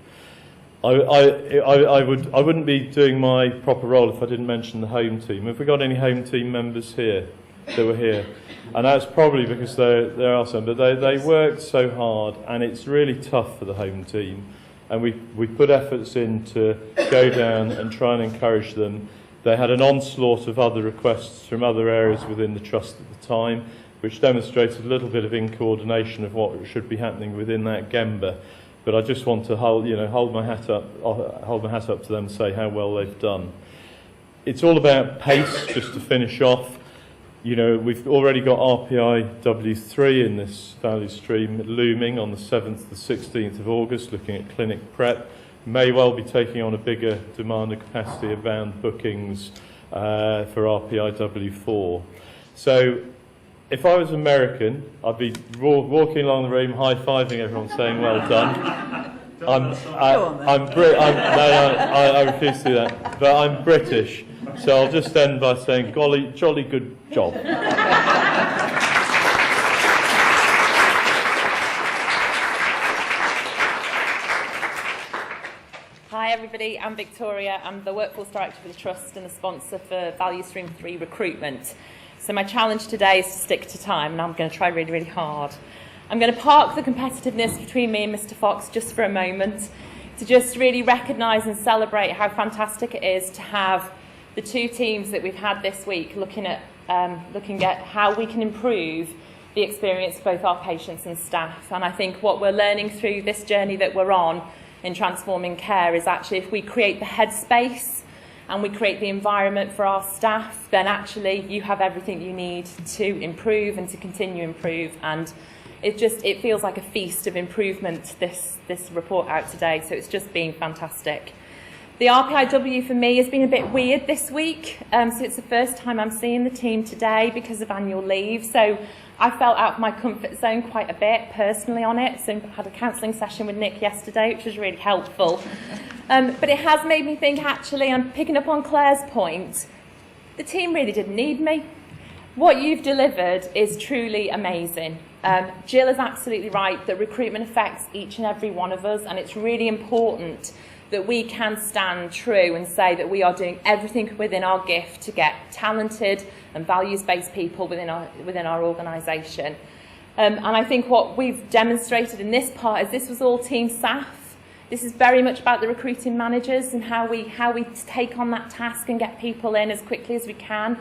I wouldn't be doing my proper role if I didn't mention the home team. Have we got any home team members here that were here? And that's probably because there are some, but they worked so hard, and it's really tough for the home team. And we put efforts in to go down and try and encourage them. They had an onslaught of other requests from other areas within the trust at the time, which demonstrated a little bit of incoordination of what should be happening within that Gemba. But I just want to hold my hat up to them and say how well they've done. It's all about pace. Just to finish off, you know, we've already got RPIW3 in this value stream looming on the 7th to 16th of August, looking at clinic prep. May well be taking on a bigger demand and capacity around bookings for RPIW4. So if I was American, I'd be walking along the room, high-fiving everyone, saying well done. I refuse to do that. But I'm British, so I'll just end by saying, golly, jolly good job. Hi everybody, I'm Victoria. I'm the Workforce Director for the Trust and the sponsor for Value Stream 3 Recruitment. So my challenge today is to stick to time, and I'm going to try really hard. I'm going to park the competitiveness between me and Mr. Fox just for a moment to just really recognise and celebrate how fantastic it is to have the two teams that we've had this week looking at how we can improve the experience of both our patients and staff. And I think what we're learning through this journey that we're on in transforming care is actually if we create the headspace and we create the environment for our staff, then actually you have everything you need to improve and to continue to improve. And it feels like a feast of improvement, this report out today. So it's just been fantastic. The RPIW for me has been a bit weird this week. So it's the first time I'm seeing the team today because of annual leave. So I felt out of my comfort zone quite a bit personally on it. So I had a counselling session with Nick yesterday, which was really helpful. But it has made me think, actually, I'm picking up on Claire's point, the team really didn't need me. What you've delivered is truly amazing. Jill is absolutely right that recruitment affects each and every one of us, and it's really important that we can stand true and say that we are doing everything within our gift to get talented and values-based people within our organisation. And I think what we've demonstrated in this part is this was all team SAF. This is very much about the recruiting managers and how we take on that task and get people in as quickly as we can.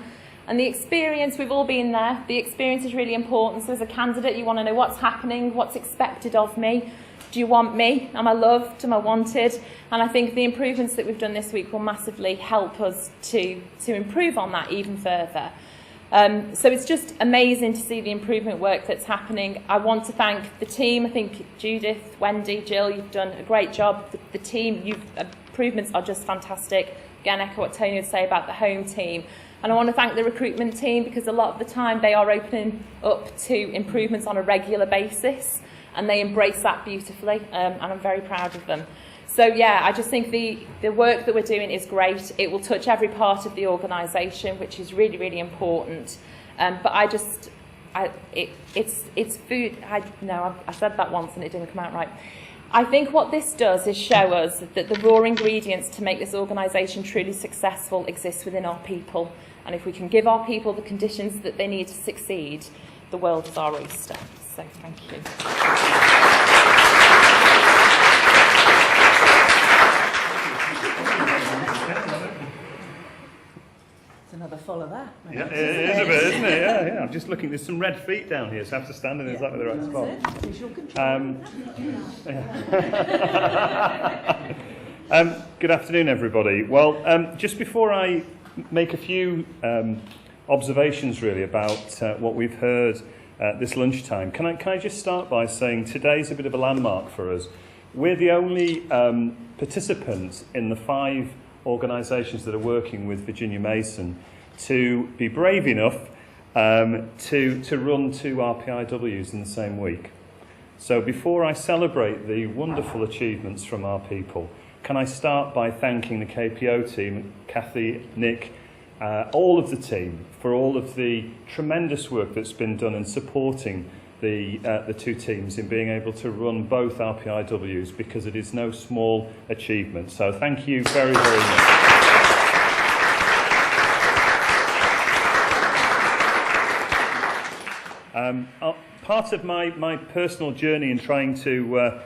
And the experience, we've all been there, the experience is really important. So as a candidate, you want to know what's happening, what's expected of me. Do you want me? Am I loved? Am I wanted? And I think the improvements that we've done this week will massively help us to improve on that even further. So it's just amazing to see the improvement work that's happening. I want to thank the team. I think Judith, Wendy, Jill, you've done a great job. The team, improvements are just fantastic. Again, echo what Tony would say about the home team. And I want to thank the recruitment team because a lot of the time they are opening up to improvements on a regular basis. And they embrace that beautifully, and I'm very proud of them. So yeah, I just think the work that we're doing is great. It will touch every part of the organisation, which is really important. But it's food. I said that once and it didn't come out right. I think what this does is show us that the raw ingredients to make this organisation truly successful exist within our people. And if we can give our people the conditions that they need to succeed, the world is our oyster. So thank you. Another follow that. Yeah, it is a bit, isn't it? Yeah. I'm just looking. There's some red feet down here, so I have to stand in exactly the right spot. Good afternoon, everybody. Well, just before I make a few observations, really, about what we've heard this lunchtime, can I just start by saying today's a bit of a landmark for us. We're the only participants in the 5 organisations that are working with Virginia Mason to be brave enough to run 2 RPIWs in the same week. So before I celebrate the wonderful achievements from our people, can I start by thanking the KPO team, Kathy, Nick, all of the team, for all of the tremendous work that's been done in supporting the 2 teams in being able to run both RPIWs, because it is no small achievement. So thank you very, very much. Part of my personal journey in trying to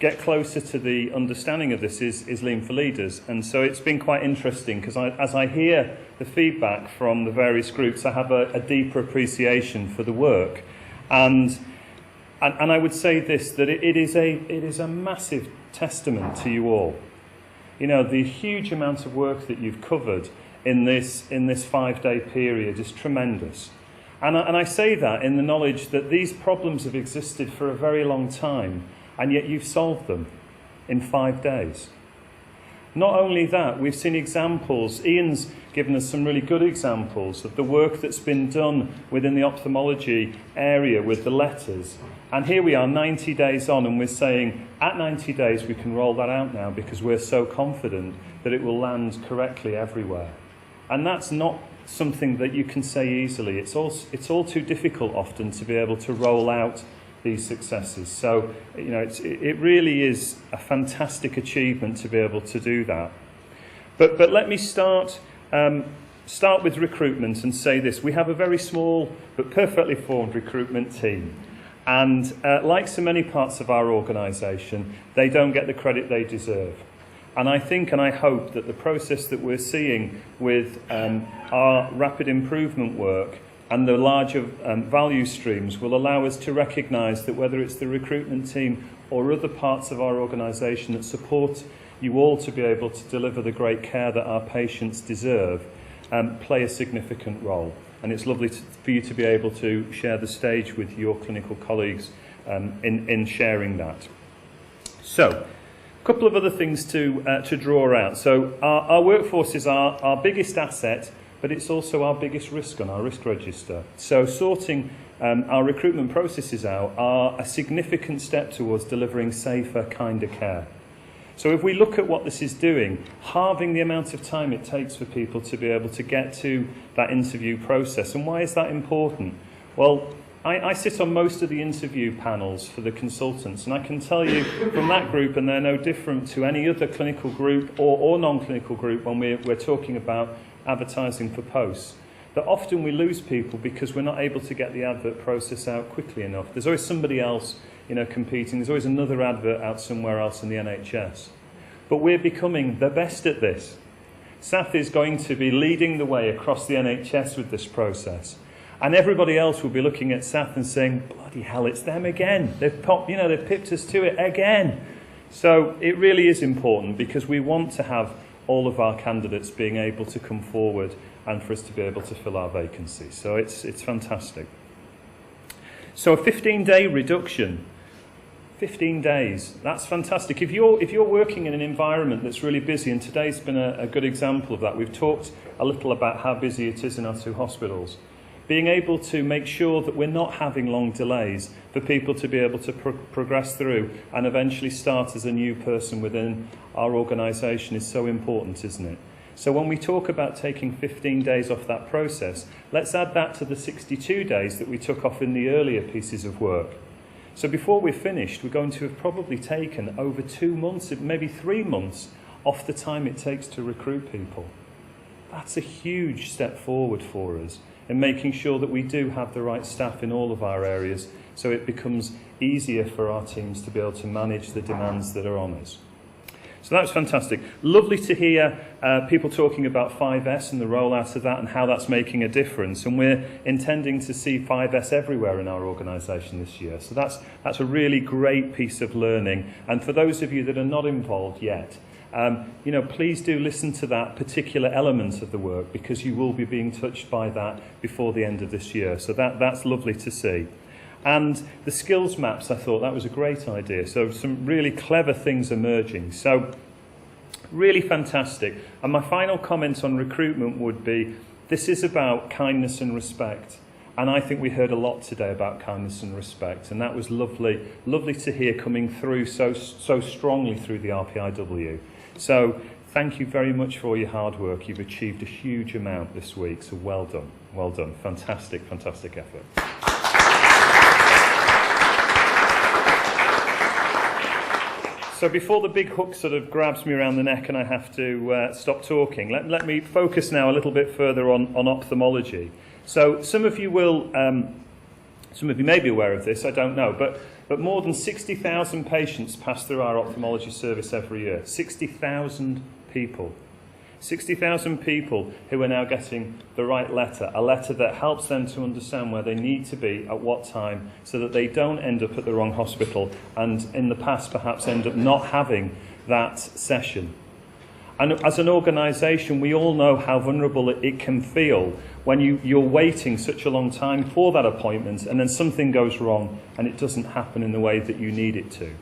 get closer to the understanding of this is Lean for Leaders. And so it's been quite interesting, because as I hear the feedback from the various groups, I have a deeper appreciation for the work. And I would say this, that it is a massive testament to you all. You know, the huge amount of work that you've covered in this 5-day period is tremendous. And I say that in the knowledge that these problems have existed for a very long time, and yet you've solved them in 5 days. Not only that, we've seen examples. Ian's given us some really good examples of the work that's been done within the ophthalmology area with the letters. And here we are 90 days on, and we're saying at 90 days we can roll that out now, because we're so confident that it will land correctly everywhere. And that's not something that you can say easily. It's all too difficult often to be able to roll out these successes. So, you know, it really is a fantastic achievement to be able to do that. But let me start with recruitment and say this. We have a very small but perfectly formed recruitment team. And like so many parts of our organisation, they don't get the credit they deserve. And I think and I hope that the process that we're seeing with our rapid improvement work and the larger value streams will allow us to recognise that whether it's the recruitment team or other parts of our organisation that support you all to be able to deliver the great care that our patients deserve, play a significant role. And it's lovely for you to be able to share the stage with your clinical colleagues in sharing that. So, a couple of other things to draw out. So our workforce is our biggest asset, but it's also our biggest risk on our risk register. So sorting our recruitment processes out are a significant step towards delivering safer, kinder care. So if we look at what this is doing, halving the amount of time it takes for people to be able to get to that interview process. And why is that important? Well, I sit on most of the interview panels for the consultants, and I can tell you from that group, and they're no different to any other clinical group or non-clinical group when we're talking about advertising for posts, that often we lose people because we're not able to get the advert process out quickly enough. There's always somebody else, you know, competing. There's always another advert out somewhere else in the NHS. But we're becoming the best at this. SAF is going to be leading the way across the NHS with this process. And everybody else will be looking at SAF and saying, bloody hell, it's them again. They've pipped us to it again. So it really is important, because we want to have all of our candidates being able to come forward and for us to be able to fill our vacancies. So it's fantastic. So a 15-day reduction. 15 days, that's fantastic. If you're working in an environment that's really busy, and today's been a good example of that. We've talked a little about how busy it is in our 2 hospitals. Being able to make sure that we're not having long delays for people to be able to progress through and eventually start as a new person within our organisation is so important, isn't it? So when we talk about taking 15 days off that process, let's add that to the 62 days that we took off in the earlier pieces of work. So before we're finished, we're going to have probably taken over 2 months, maybe 3 months, off the time it takes to recruit people. That's a huge step forward for us in making sure that we do have the right staff in all of our areas, so it becomes easier for our teams to be able to manage the demands that are on us. So that's fantastic. Lovely to hear people talking about 5S and the rollout of that and how that's making a difference. And we're intending to see 5S everywhere in our organisation this year. So that's a really great piece of learning. And for those of you that are not involved yet, please do listen to that particular element of the work, because you will be being touched by that before the end of this year. So that's lovely to see. And the skills maps, I thought that was a great idea. So some really clever things emerging. So really fantastic. And my final comment on recruitment would be, this is about kindness and respect. And I think we heard a lot today about kindness and respect. And that was lovely to hear coming through so strongly through the RPIW. So thank you very much for all your hard work. You've achieved a huge amount this week. So well done. Well done. Fantastic effort. So before the big hook sort of grabs me around the neck and I have to stop talking, let me focus now a little bit further on ophthalmology. So some of you may be aware of this, I don't know, but more than 60,000 patients pass through our ophthalmology service every year. 60,000 people. 60,000 people who are now getting the right letter, a letter that helps them to understand where they need to be at what time, so that they don't end up at the wrong hospital and in the past perhaps end up not having that session. And as an organisation, we all know how vulnerable it can feel when you're waiting such a long time for that appointment and then something goes wrong and it doesn't happen in the way that you need it to.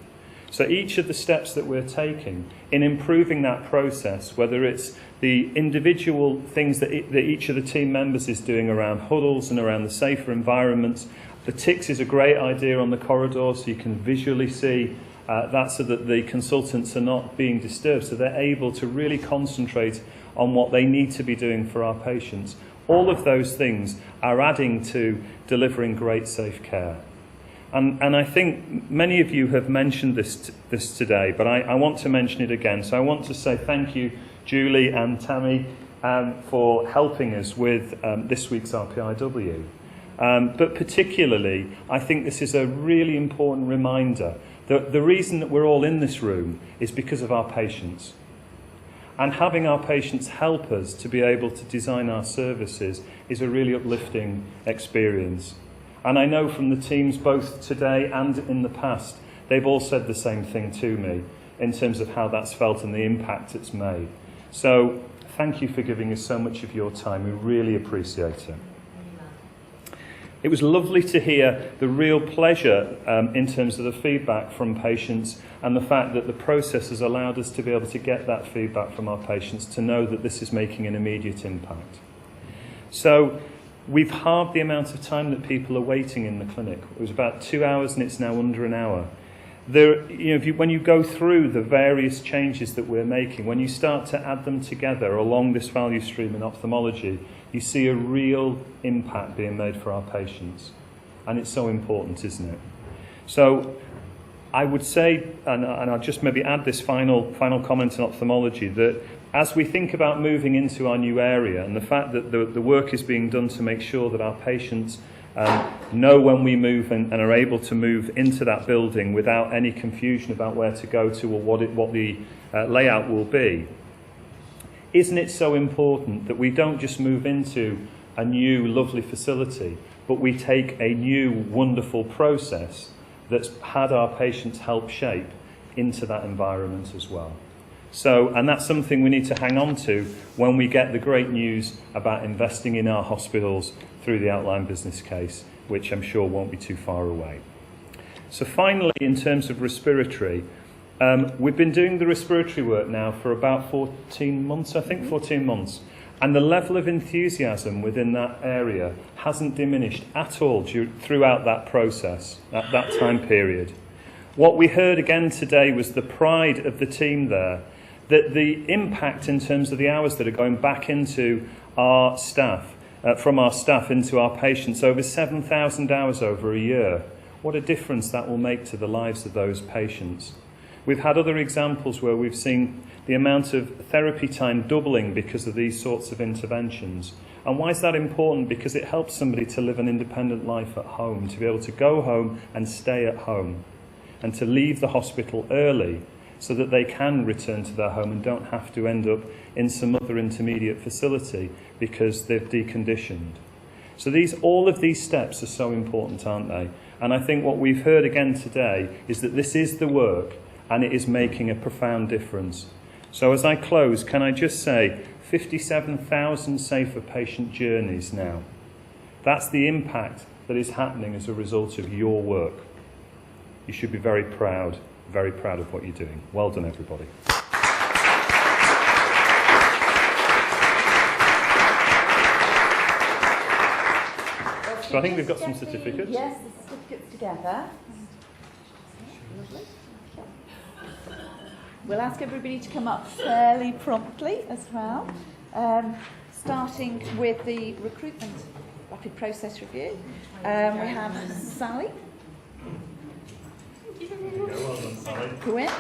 So each of the steps that we're taking in improving that process, whether it's the individual things that each of the team members is doing around huddles and around the safer environments, the ticks is a great idea on the corridor so you can visually see that, so that the consultants are not being disturbed, so they're able to really concentrate on what they need to be doing for our patients. All of those things are adding to delivering great safe care. And I think many of you have mentioned this today, but I want to mention it again. So I want to say thank you, Julie and Tammy, for helping us with this week's RPIW. But particularly, I think this is a really important reminder that the reason that we're all in this room is because of our patients. And having our patients help us to be able to design our services is a really uplifting experience. And I know from the teams both today and in the past, they've all said the same thing to me in terms of how that's felt and the impact it's made. So thank you for giving us so much of your time. We really appreciate it. It was lovely to hear the real pleasure in terms of the feedback from patients and the fact that the process has allowed us to be able to get that feedback from our patients to know that this is making an immediate impact. So we've halved the amount of time that people are waiting in the clinic. It was about 2 hours and it's now under an hour. When you go through the various changes that we're making, when you start to add them together along this value stream in ophthalmology, you see a real impact being made for our patients. And it's so important, isn't it? So I would say, and I'll just maybe add this final comment on ophthalmology, that as we think about moving into our new area and the fact that the work is being done to make sure that our patients know when we move and are able to move into that building without any confusion about where to go to or what the layout will be, isn't it so important that we don't just move into a new lovely facility, but we take a new wonderful process that's had our patients help shape into that environment as well. So, and that's something we need to hang on to when we get the great news about investing in our hospitals through the outline business case, which I'm sure won't be too far away. So finally, in terms of respiratory, we've been doing the respiratory work now for about 14 months, I think, 14 months. And the level of enthusiasm within that area hasn't diminished at all throughout that process, at that time period. What we heard again today was the pride of the team there that the impact in terms of the hours that are going back into our staff, from our staff into our patients, over 7,000 hours over a year. What a difference that will make to the lives of those patients. We've had other examples where we've seen the amount of therapy time doubling because of these sorts of interventions. And why is that important? Because it helps somebody to live an independent life at home, to be able to go home and stay at home, and to leave the hospital early so that they can return to their home and don't have to end up in some other intermediate facility because they've deconditioned. So all of these steps are so important, aren't they? And I think what we've heard again today is that this is the work and it is making a profound difference. So as I close, can I just say 57,000 safer patient journeys now. That's the impact that is happening as a result of your work. You should be very proud of what you're doing. Well done, everybody. So I think we've got some certificates. Yes, the certificates together. Lovely. We'll ask everybody to come up fairly promptly as well. Starting with the recruitment rapid process review. We have Sally. Gwyn.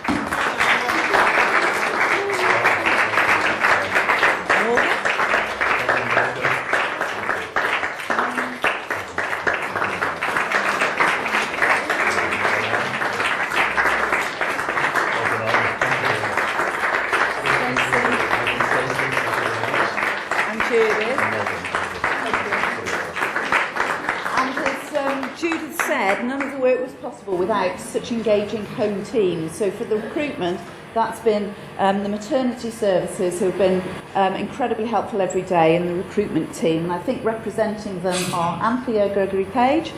Morgan. None of the work was possible without such engaging home teams. So for the recruitment, that's been the maternity services who have been incredibly helpful every day in the recruitment team. And I think representing them are Anthea Gregory-Page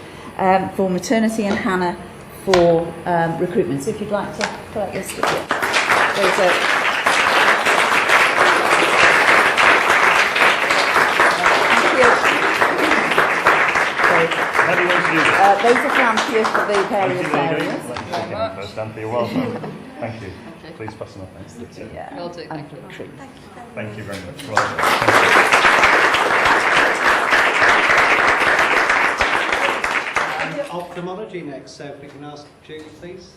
for maternity and Hannah for recruitment. So if you'd like to pull out your certificate. Those are for Anthea for the various areas. First, Anthea, well done. Thank you. Please pass them up next to you. Will do. Thank you. Thank you very much. Well done. Ophthalmology next, so if we can ask Julie, please.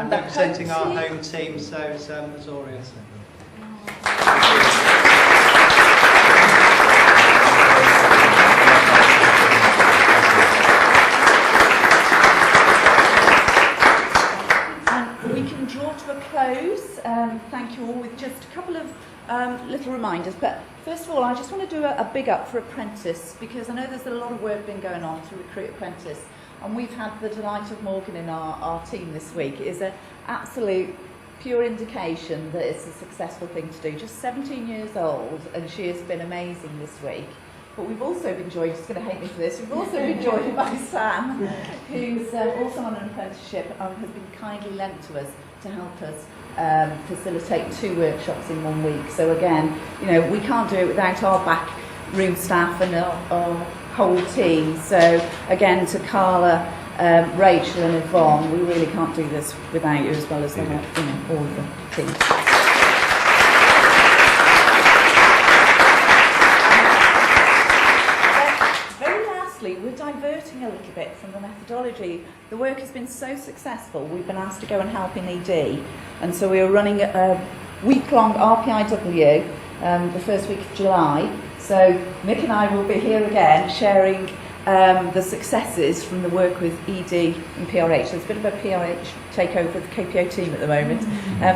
Representing our home team, so it's Azoria. And we can draw to a close. Thank you all with just a couple of little reminders. But first of all, I just want to do a big up for Apprentice, because I know there's a lot of work been going on to recruit Apprentice. And we've had the delight of Morgan in our team this week. It is an absolute pure indication that it's a successful thing to do. Just 17 years old, and she has been amazing this week. But we've also been joined, she's going to hate me for this, we've also been joined by Sam, who's also on an apprenticeship and has been kindly lent to us to help us facilitate 2 workshops in 1 week. So again, we can't do it without our back room staff and our whole team. So again, to Carla, Rachel and Yvonne, we really can't do this without you, as well as all of the teams. Very lastly, we're diverting a little bit from the methodology. The work has been so successful, we've been asked to go and help in ED, and so we are running a week-long RPIW the first week of July. So Mick and I will be here again sharing the successes from the work with ED and PRH. There's a bit of a PRH takeover of the KPO team at the moment.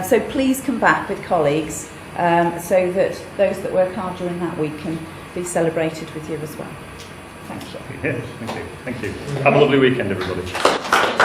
So please come back with colleagues so that those that work hard during that week can be celebrated with you as well. Thank you. Yes, thank you. Thank you. Have a lovely weekend, everybody.